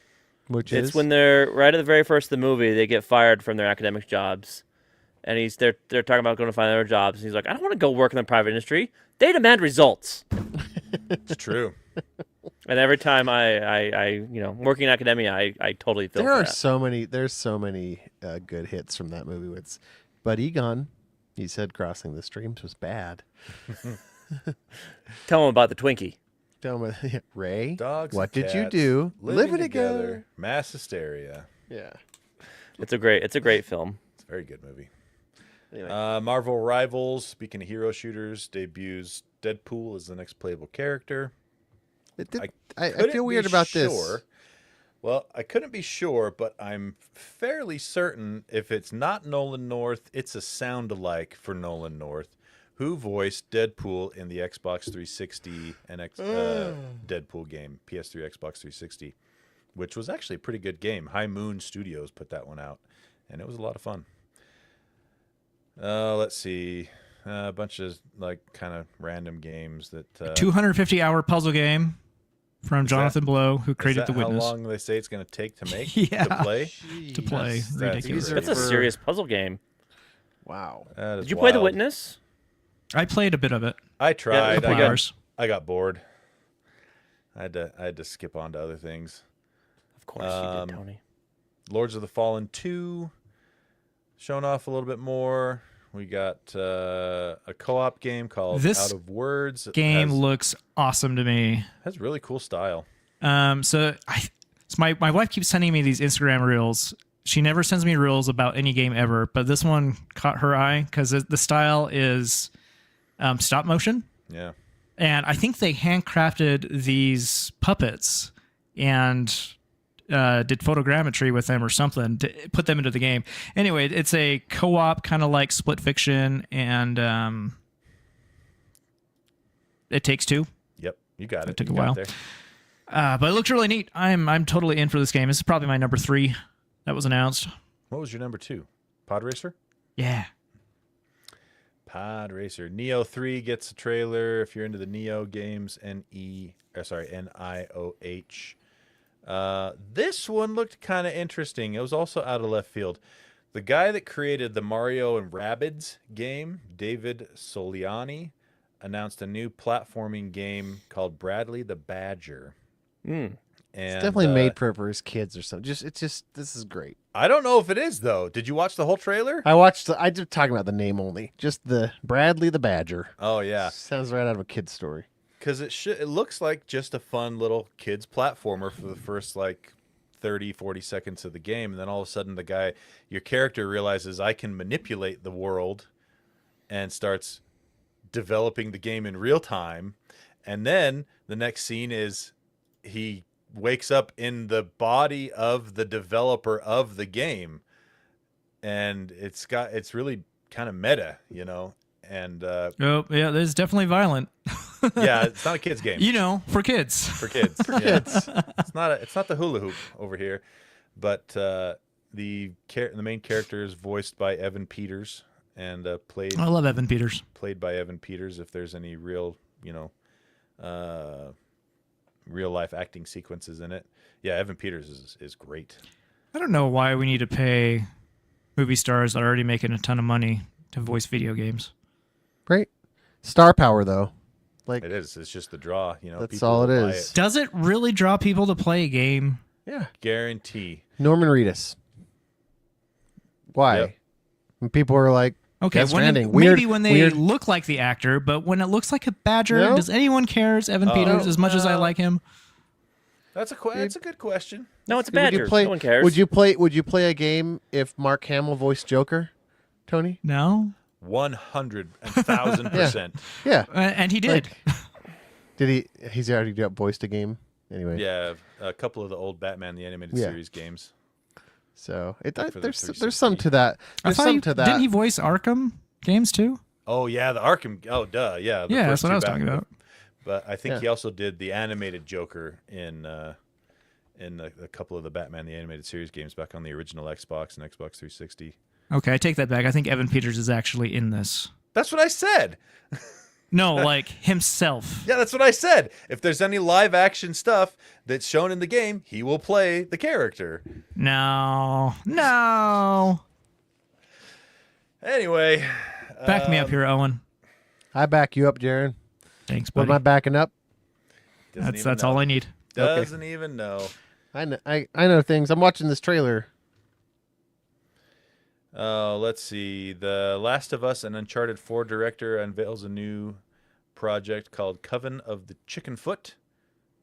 which It's is when they're right at the very first of the movie, they get fired from their academic jobs, and they're talking about going to find other jobs. And he's like, "I don't want to go work in the private industry. They demand results." It's true. And every time I working in academia, I totally feel there for are that. so many. There's so many good hits from that movie. But Egon, he said crossing the streams was bad. Tell him about the Twinkie. Tell him, Ray, Dogs what and did you cats do? living together. Mass hysteria. Yeah. It's a great film. It's a very good movie. Anyway. Marvel Rivals, speaking of hero shooters, debuts Deadpool as the next playable character. I Couldn't feel be weird about this. sure. Well, I couldn't be sure, but I'm fairly certain if it's not Nolan North, it's a sound alike for Nolan North, who voiced Deadpool in the Xbox 360 and Deadpool game, PS3, Xbox 360, which was actually a pretty good game. High Moon Studios put that one out, and it was a lot of fun. Let's see. A bunch of like kind of random games that 250-hour puzzle game from Jonathan Blow, who created is The that Witness. how long they say it's going to take to make Yeah. to play? To play. That's Ridiculous. These are That's a for- serious puzzle game. Wow. That is Did you play The wild. Witness? I played a bit of it. I Yeah, tried. a Couple I got- hours. I got bored. I had to skip on to other things. Of course you did, Tony. Lords of the Fallen 2 showing off a little bit more. We got a co-op game called This Out of Words. Game has, looks awesome to me. has really cool style. So my wife keeps sending me these Instagram reels. She never sends me reels about any game ever, but this one caught her eye because the style is stop motion, Yeah. and I think they handcrafted these puppets and did photogrammetry with them or something to put them into the game. Anyway, it's a co-op kind of like Split Fiction, and It Takes Two. Yep. You got it. took You a got while. there. But it looks really neat. I'm totally in for this game. This is probably my number 3 that was announced. What was your number 2? Pod Racer? Yeah. Pod Racer. Neo 3 gets a trailer. If you're into the Neo games, Nioh. This one looked kind of interesting. It was also out of left field. The guy that created the Mario and Rabbids game, David Soliani, announced a new platforming game called Bradley the Badger. Mm. And, It's definitely made for his kids or something. This is great. I don't know if it is though. Did you watch the whole trailer? I just talking about the name only. Just the Bradley the Badger. Oh yeah, Sounds right out of a kid's story. because it looks like just a fun little kids platformer for the first like 30, 40 seconds of the game, and then all of a sudden your character realizes I can manipulate the world and starts developing the game in real time, and then the next scene is he wakes up in the body of the developer of the game, and it's really kind of meta, and Oh, yeah, this is definitely violent. yeah, it's not a kid's game. For kids. For kids. Kids. It's not the hula hoop over here, but the main character is voiced by Evan Peters and played I love Evan Peters. by Evan Peters. If there's any real real life acting sequences in it, yeah, Evan Peters is great. I don't know why we need to pay movie stars that are already making a ton of money to voice video games. Right? Star power though. Like It is. It's just the draw. That's people all it will buy is. Does it really draw people to play a game? yeah. Guarantee. Norman Reedus. Why? Yep. When people are like, Okay, Death when Stranding. Weird, maybe when they weird. look like the actor, but when it looks like a badger, No. does anyone care? Evan Peters as much as I no. like him? That's a good question. No, it's a Would badger. you play? No one cares. Would you play a game if Mark Hamill voiced Joker, Tony? No, 100,000%. Yeah. and he did. Did he? He's already voiced a game anyway. Yeah, a couple of the old Batman the Animated Yeah. Series games. So For the there's 360. some to that. I There's thought some to that. Didn't he voice Arkham games too? Oh yeah, the Arkham. Oh duh, yeah. the Yeah, first that's what I two was talking Batman- about. But I think Yeah. he also did the animated Joker in a couple of the Batman the Animated Series games back on the original Xbox and Xbox 360. Okay, I take that back. I think Evan Peters is actually in this. That's what I said. No, like himself. Yeah, that's what I said. If there's any live action stuff that's shown in the game, he will play the character. No. Anyway, Back me up here, Owen. I back you up, Jaron. Thanks, What buddy. am I backing up? That's all I need. Doesn't even know. I know things. I'm watching this trailer. Let's see. The Last of Us and Uncharted 4 director unveils a new project called Coven of the Chicken Foot.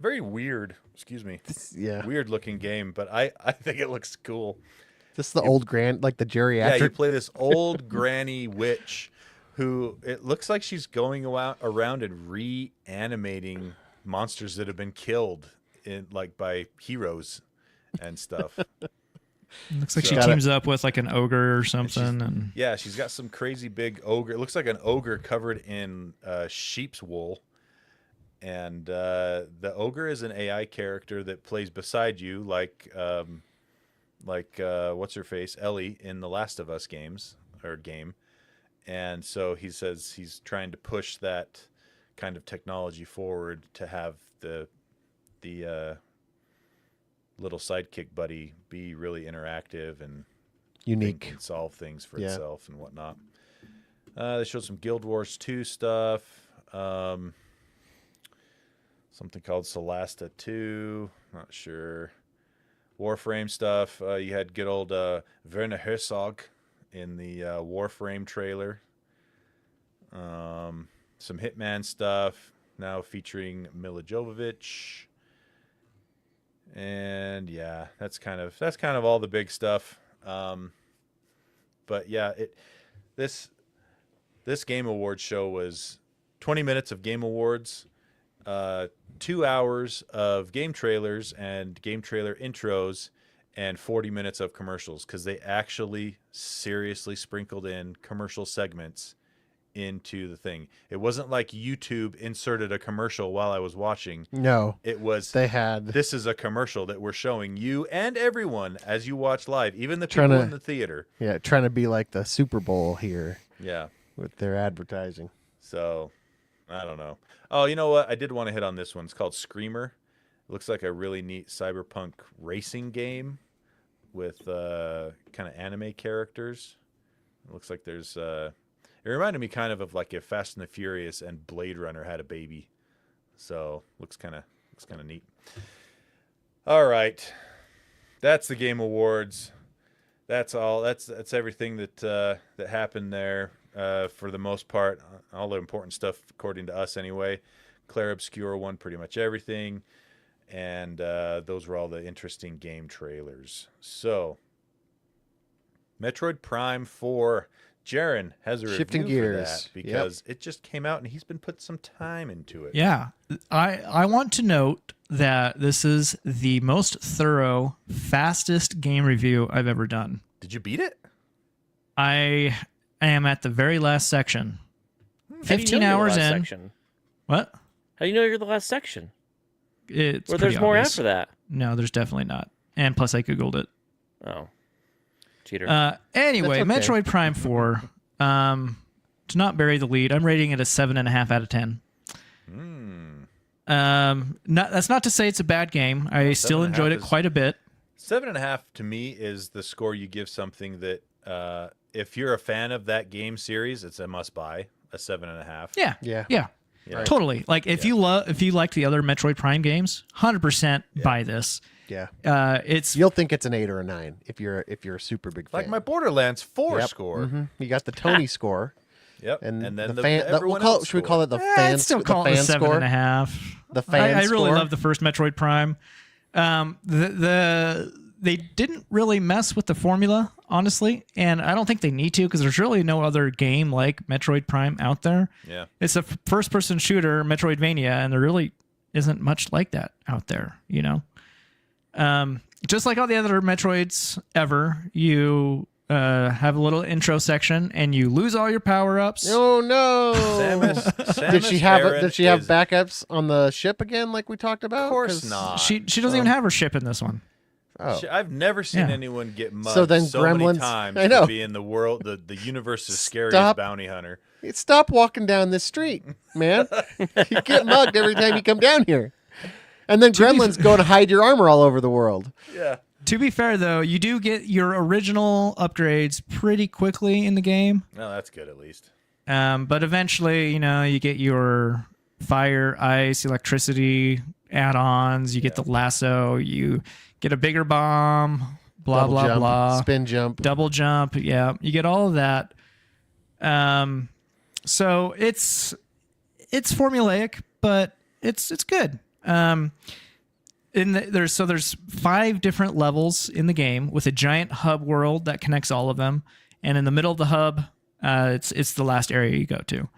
Very weird. Excuse me. Yeah. Weird looking game, but I think it looks cool. This is the old grand, like the Yeah, you geriatric. play this old granny witch who it looks like she's going around and reanimating monsters that have been killed by heroes and stuff. Looks like So- she Got it. teams up with like an ogre or something. And Yeah, she's got some crazy big ogre. It looks like an ogre covered in sheep's wool. And the ogre is an AI character that plays beside you, like what's her face, Ellie in the Last of Us game. And so he says he's trying to push that kind of technology forward to have the little sidekick buddy be really interactive and Unique. can solve things for Yeah. itself and whatnot. They showed some Guild Wars 2 stuff. Something called Solasta 2. Not sure. Warframe stuff. You had good old Werner Herzog in the Warframe trailer. Some Hitman stuff now featuring Mila Jovovich. And yeah, that's kind of all the big stuff. But yeah, this Game Awards show was 20 minutes of Game Awards, 2 hours of game trailers and game trailer intros, and 40 minutes of commercials, because they actually seriously sprinkled in commercial segments into the thing. It wasn't like YouTube inserted a commercial while I was watching. No, It was they had. this is a commercial that we're showing you and everyone as you watch live, even the Trying people to- in the theater. Yeah, trying to be like the Super Bowl here Yeah. with their advertising. So, I don't know. Oh, you know what? I did want to hit on this one. It's called Screamer. looks like a really neat cyberpunk racing game with kind of anime characters. It looks like there's it reminded me kind of like if Fast and the Furious and Blade Runner had a baby. So looks kind of neat. All right, that's the Game Awards. That's all. That's everything that happened there for the most part. All the important stuff, according to us, anyway. Claire Obscure won pretty much everything, and those were all the interesting game trailers. So, Metroid Prime 4. Jaren has a Shifting review for gears. that because it just came out and he's been putting some time into it. Yeah. I want to note that this is the most thorough, fastest game review I've ever done. Did you beat it? I am at the very last section. How do you 15 know you're the hours last in. Section? What? How do you know you're the last section? It's Or pretty there's more obvious. after that? No, there's definitely not. And plus, I Googled it. Oh. Cheater. Anyway, That's okay. Metroid Prime 4. To not bury the lead, I'm rating it a 7.5 out of 10. That's not to say it's a bad game. I still 7.5 enjoyed it is- quite a bit. 7.5 to me is the score you give something that if you're a fan of that game series, it's a must buy. A 7.5. Yeah. Yeah. Yeah. Yeah. Totally. Like if you like the other Metroid Prime games, 100% buy this. Yeah. It's You'll think it's an 8 or a 9 if you're a super big fan. Like my Borderlands 4 Yep. score. Mhm. You got the Tony score. Yep. And, then the the fan. everyone we'll else should we call score. it the fan? I'd still the call it a fan score. 7.5. The fan I really score? love the first Metroid Prime. They didn't really mess with the formula, honestly, and I don't think they need to because there's really no other game like Metroid Prime out there. Yeah. It's a first-person shooter, Metroidvania, and there really isn't much like that out there, you know? Just like all the other Metroids ever, you have a little intro section, and you lose all your power-ups. Oh no! Samus Did she have Aran Did she have is- backups on the ship again, like we talked about? Of course 'Cause- not. She doesn't even have her ship in this one. Oh, I've never seen Yeah. anyone get mugged So then many Gremlins- times I know. for being the universe's scariest Stop. bounty hunter. stop walking down this street, man. You get mugged every time you come down here. And then gremlins go and hide your armor all over the world. Yeah. To be fair, though, you do get your original upgrades pretty quickly in the game. No, that's good at least. But eventually, you get your fire, ice, electricity add-ons. You get the lasso. You get a bigger bomb. Blah Double blah jump, blah. spin jump. Double jump. Yeah, you get all of that. So it's formulaic, but it's good. There's 5 different levels in the game with a giant hub world that connects all of them, and in the middle of the hub, it's the last area you go to.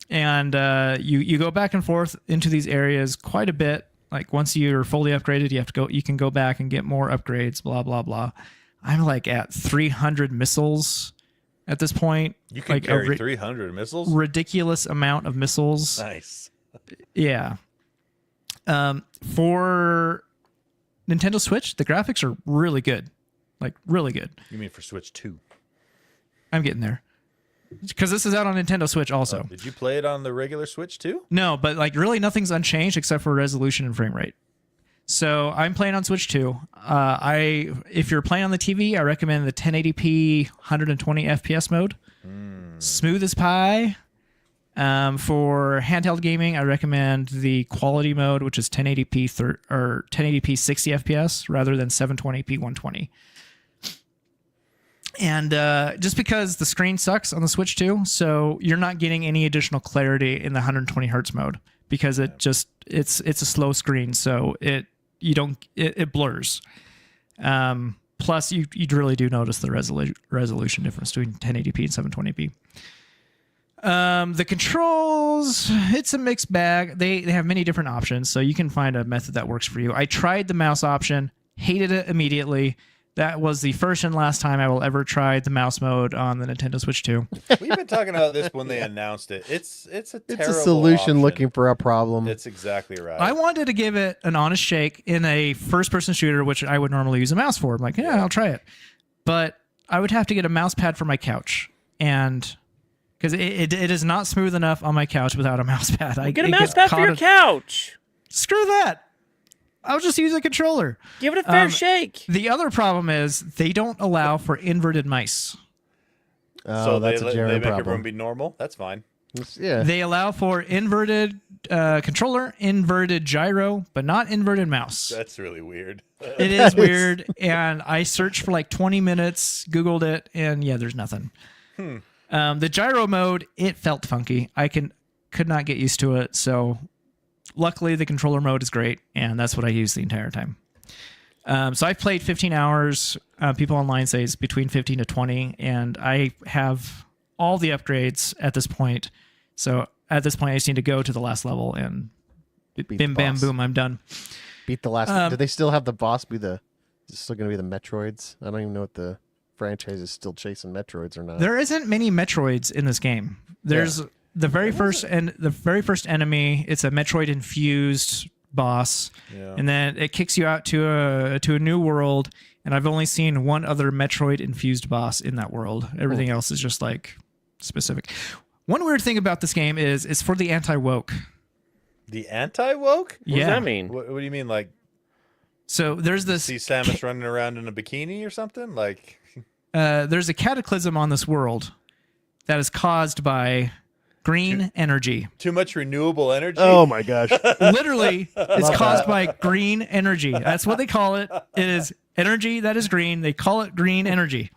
You go back and forth into these areas quite a bit. Like once you're fully upgraded, you can go back and get more upgrades. Blah blah blah. I'm like at 300 missiles at this point. You can like carry 300 missiles. ridiculous amount of missiles. Nice. Yeah. For Nintendo Switch, the graphics are really good. Like, really good. You mean for Switch 2? I'm getting there. Because this is out on Nintendo Switch also. Did you play it on the regular Switch too? No, but like really nothing's unchanged except for resolution and frame rate. So I'm playing on Switch 2. If you're playing on the TV, I recommend the 1080p 120 FPS mode. Smooth as pie. For handheld gaming, I recommend the quality mode, which is 1080p 1080p 60 FPS rather than 720p 120. And just because the screen sucks on the Switch 2, so you're not getting any additional clarity in the 120 hertz mode because it's a slow screen, so it blurs. Plus, you really do notice the resolution difference between 1080p and 720p. The controls, it's a mixed bag. They have many different options, so you can find a method that works for you. I tried the mouse option, hated it immediately. That was the first and last time I will ever try the mouse mode on the Nintendo Switch 2. We've been talking about this when they announced it. It's a terrible It's a solution option. looking for a problem. It's exactly right. I wanted to give it an honest shake in a first-person shooter, which I would normally use a mouse for. I'm like, yeah, I'll try it. But I would have to get a mouse pad for my couch, and because it is not smooth enough on my couch without a mouse pad. Get a mouse pad for your couch. Screw that. I'll just use a controller. Give it a fair shake. The other problem is they don't allow for inverted mice. So that's a they Jared make problem. everyone be normal. That's fine. Yeah. They allow for inverted controller, inverted gyro, but not inverted mouse. That's really weird. It is weird, and I searched for like 20 minutes, Googled it, and yeah, there's nothing. The gyro mode, it felt funky. I could not get used to it, so luckily the controller mode is great, and that's what I use the entire time. So I've played 15 hours. People online say it's between 15 to 20, and I have all the upgrades at this point. So at this point, I just need to go to the last level, and Beat the bim, bam, boss. boom, I'm done. Beat the last. Do they still have the boss be the? Is it still going to be the Metroids? I don't even know if the franchise is still chasing Metroids or not. There isn't many Metroids in this game. There's the very first enemy. It's a Metroid infused boss, and then it kicks you out to a new world. And I've only seen one other Metroid infused boss in that world. Everything else is just like specific. One weird thing about this game is it's for the anti-woke. The anti-woke? What does that mean? What do you mean? Like, So there's this. see Samus running around in a bikini or something? Like, There's a cataclysm on this world that is caused by green energy. too much renewable energy? Oh my gosh! Literally, it's caused by green energy. That's what they call it. It is energy that is green. They call it green energy.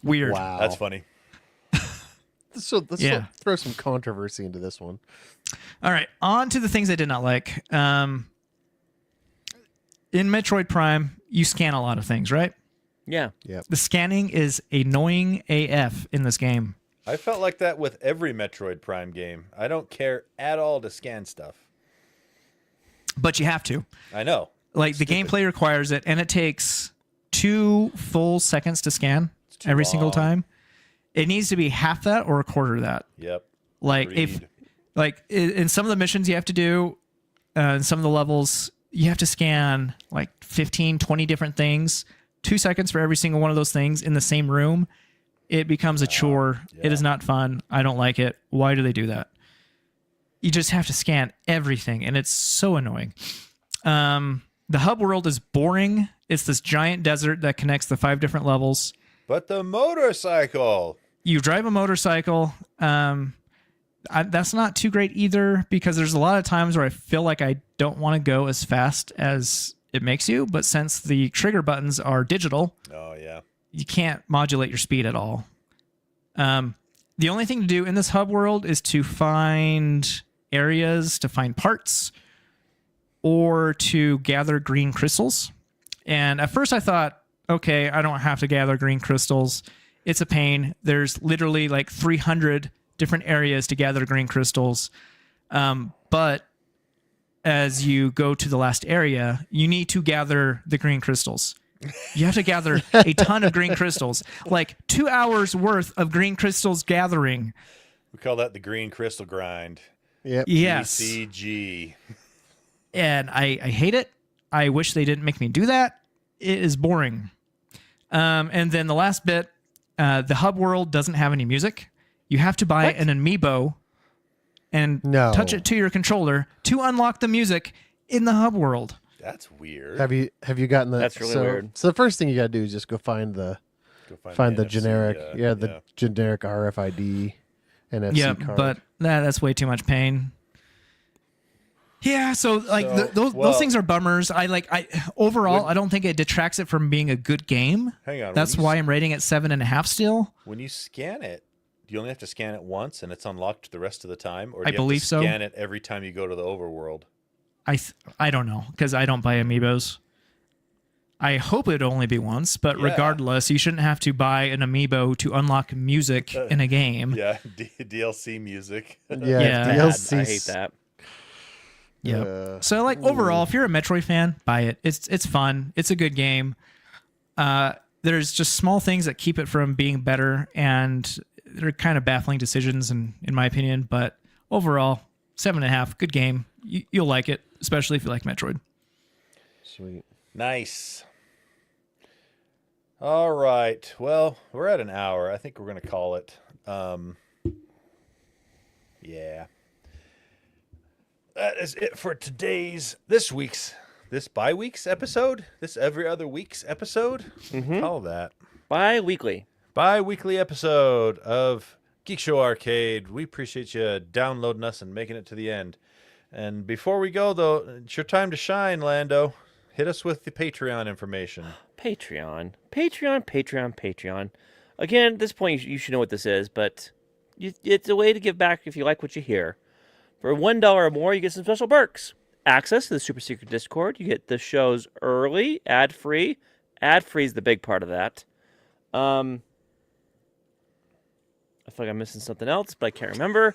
Weird. Wow, That's funny. So let's Yeah. throw some controversy into this one. All right, on to the things I did not like. In Metroid Prime, you scan a lot of things, right? Yeah. The scanning is annoying AF in this game. I felt like that with every Metroid Prime game. I don't care at all to scan stuff. But you have to. I know. Like, the gameplay requires it, and it takes 2 full seconds to scan too every single long. time. It needs to be half that or a quarter of that. Yep. Like Agreed. in some of the missions you have to do, in some of the levels, you have to scan like 15, 20 different things, 2 seconds for every single one of those things in the same room. It becomes a chore. It is not fun. I don't like it. Why do they do that? You just have to scan everything, and it's so annoying. The hub world is boring. It's this giant desert that connects the 5 different levels. But the motorcycle. You drive a motorcycle. That's not too great either, because there's a lot of times where I feel like I don't want to go as fast as it makes you. But since the trigger buttons are digital, Oh, yeah. you can't modulate your speed at all. The only thing to do in this hub world is to find areas, to find parts, or to gather green crystals. And at first I thought, okay, I don't have to gather green crystals. It's a pain. There's literally like 300 different areas to gather green crystals. But as you go to the last area, you need to gather the green crystals. You have to gather a ton of green crystals, like 2 hours worth of green crystals gathering. We call that the green crystal grind. Yep. Yes. ECG. And I hate it. I wish they didn't make me do that. It is boring. And then the last bit, the hub world doesn't have any music. You have to buy an amiibo and touch it to your controller to unlock the music in the hub world. That's weird. Have you gotten the? That's really weird. So the first thing you got to do is just go find the Go find the NFC, generic, the generic RFID NFC Yeah, card. but that's way too much pain. Yeah, so like So, those things are bummers. I overall, I don't think it detracts it from being a good game. Hang on. That's why I'm rating it 7.5 still. When you scan it, do you only have to scan it once and it's unlocked the rest of the time? Or do I you believe have to so. scan it every time you go to the overworld? I don't know, because I don't buy amiibos. I hope it'd only be once, but Yeah. regardless, you shouldn't have to buy an amiibo to unlock music in a game. Yeah, DLC music. yeah, Yeah. DLC. I hate that. Yeah. So like overall, if you're a Metroid fan, buy it. It's fun. It's a good game. There's just small things that keep it from being better, and they're kind of baffling decisions in my opinion. But overall, 7.5, good game. You'll like it, especially if you like Metroid. Sweet. Nice. All right. Well, we're at an hour. I think we're going to call it. Yeah. that is it for this every other week's episode. Call that Bi-weekly. bi-weekly episode of Geek Show Arcade. We appreciate you downloading us and making it to the end. And before we go, though, it's your time to shine, Lando. Hit us with the Patreon information. Patreon. Again, at this point, you should know what this is, but it's a way to give back if you like what you hear. For $1 or more, you get some special perks. Access to the super secret Discord. You get the shows early, ad-free. Ad-free is the big part of that. I feel like I'm missing something else, but I can't remember.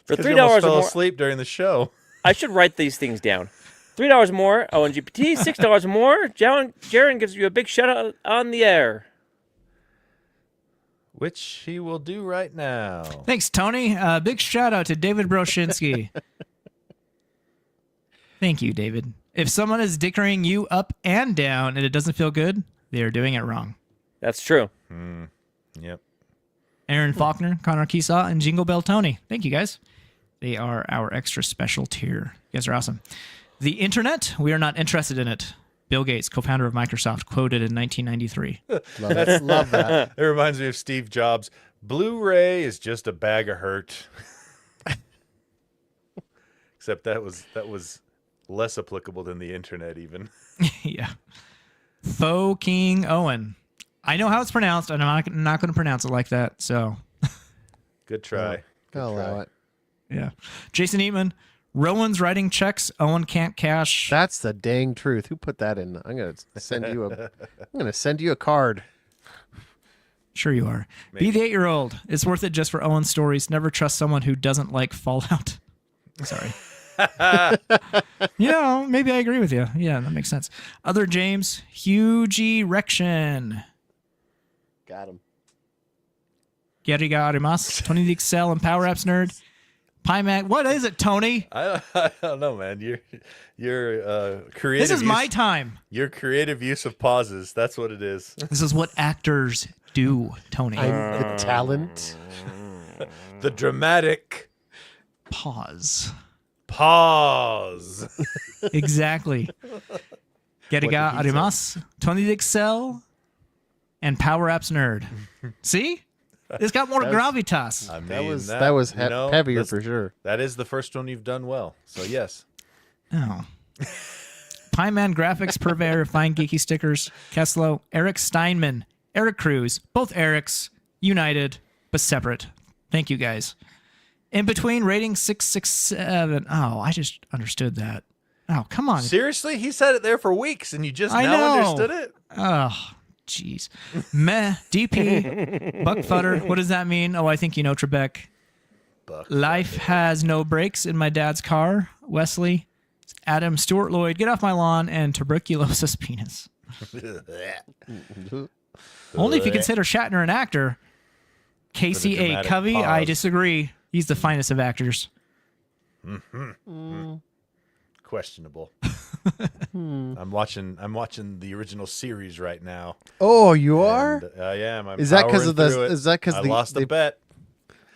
For $3 you or fell more, asleep during the show. I should write these things down. $3 or more, ONGPT. $6 or more, Jaron gives you a big shout out on the air. Which he will do right now. Thanks, Tony. Big shout out to David Broshinsky. Thank you, David. If someone is dickering you up and down and it doesn't feel good, they are doing it wrong. That's true. Yep. Aaron Faulkner, Connor Keesaw, and Jingle Bell Tony. Thank you, guys. They are our extra special tier. You guys are awesome. The internet, we are not interested in it. Bill Gates, co-founder of Microsoft, quoted in 1993. Love that. It reminds me of Steve Jobs. Blu-ray is just a bag of hurt. Except that was less applicable than the internet even. Yeah. Faux King Owen. I know how it's pronounced, and I'm not going to pronounce it like that, so. Good try. I'll allow it. Yeah. Jason Eatman. Rowan's writing checks. Owen can't cash. That's the dang truth. Who put that in? I'm gonna send you a card. Sure you are. Maybe. Be the 8-year-old. It's worth it just for Owen's stories. Never trust someone who doesn't like Fallout. Sorry. Maybe I agree with you. Yeah, that makes sense. Other James. Huge erection. Got him. Geriga Arimas. Tony the Excel and Power Apps Nerd. Pymac. What is it, Tony? I don't know, man. Your creative. This is my time. Your creative use of pauses. That's what it is. This is what actors do, Tony. I'm the talent. The dramatic Pause. Exactly. Geriga Arimas. Tony the Excel and Power Apps Nerd. See? It's got more gravitas. I mean, that was heavier for sure. That is the first one you've done well. So yes. Oh. Pyman Graphics, Purveyor, Fine Geeky Stickers, Keslow, Eric Steinman, Eric Cruz, both Erics, united, but separate. Thank you, guys. In between, rating 667. Oh, I just understood that. Oh, come on. Seriously? He said it there for weeks, and you just now understood it? Oh, jeez. Meh, DP, Buckfutter. What does that mean? Oh, I think you know, Trebek. Life has no brakes in my dad's car. Wesley, Adam, Stuart Lloyd, get off my lawn, and tuberculosis penis. Only if you consider Shatner an actor. Casey A. Covey, I disagree. He's the finest of actors. Questionable. I'm watching the original series right now. Oh, you are? And I am. I'm is that because of powering through it. Is that because I lost a bet?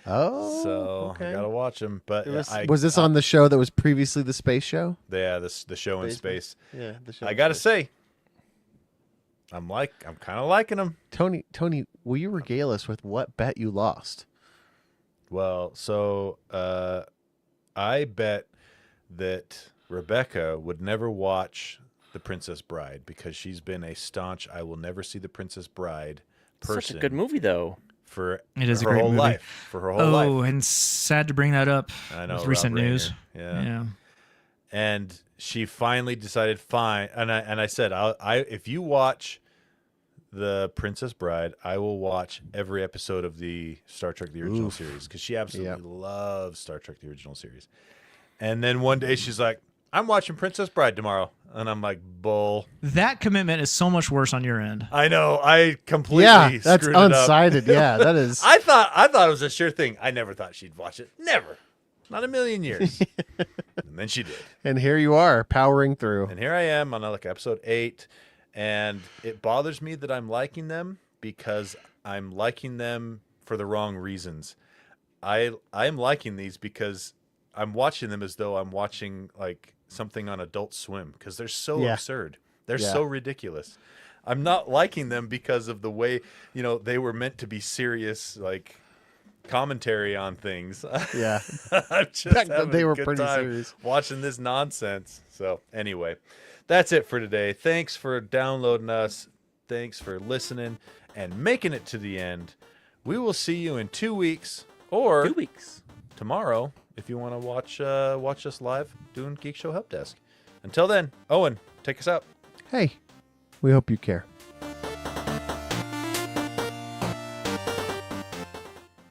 Oh, So okay. I gotta watch them. But Was this on the show that was previously the space show? Yeah, the show in space. Yeah, the show. I gotta say, I'm kind of liking them. Tony, will you regale us with what bet you lost? Well, so I bet that Rebecca would never watch The Princess Bride because she's been a staunch "I will never see The Princess Bride" person. Such a good movie, though. For It is a her great whole movie. life. For her whole life. Oh, and sad to bring that up I know. with recent Rob Reiner. news. Yeah. And she finally decided, fine. And I said, if you watch The Princess Bride, I will watch every episode of the Star Trek the Original Series because she absolutely loves Star Trek the Original Series. And then one day she's like, I'm watching Princess Bride tomorrow. And I'm like, bull. That commitment is so much worse on your end. I know. I completely Yeah, that's screwed it up. unsighted. Yeah, that is. I thought it was a sure thing. I never thought she'd watch it. Never. Not a million years. And then she did. And here you are, powering through. And here I am on like episode 8. And it bothers me that I'm liking them because I'm liking them for the wrong reasons. I'm liking these because I'm watching them as though I'm watching like something on Adult Swim because they're so Yeah. absurd. They're Yeah. so ridiculous. I'm not liking them because of the way, they were meant to be serious, like commentary on things. Yeah. I'm just Back then having they a were good pretty time serious. watching this nonsense. So anyway, that's it for today. Thanks for downloading us. Thanks for listening and making it to the end. We will see you in 2 weeks or 2 weeks. tomorrow if you want to watch us live doing Geek Show Help Desk. Until then, Owen, take us out. Hey, we hope you care.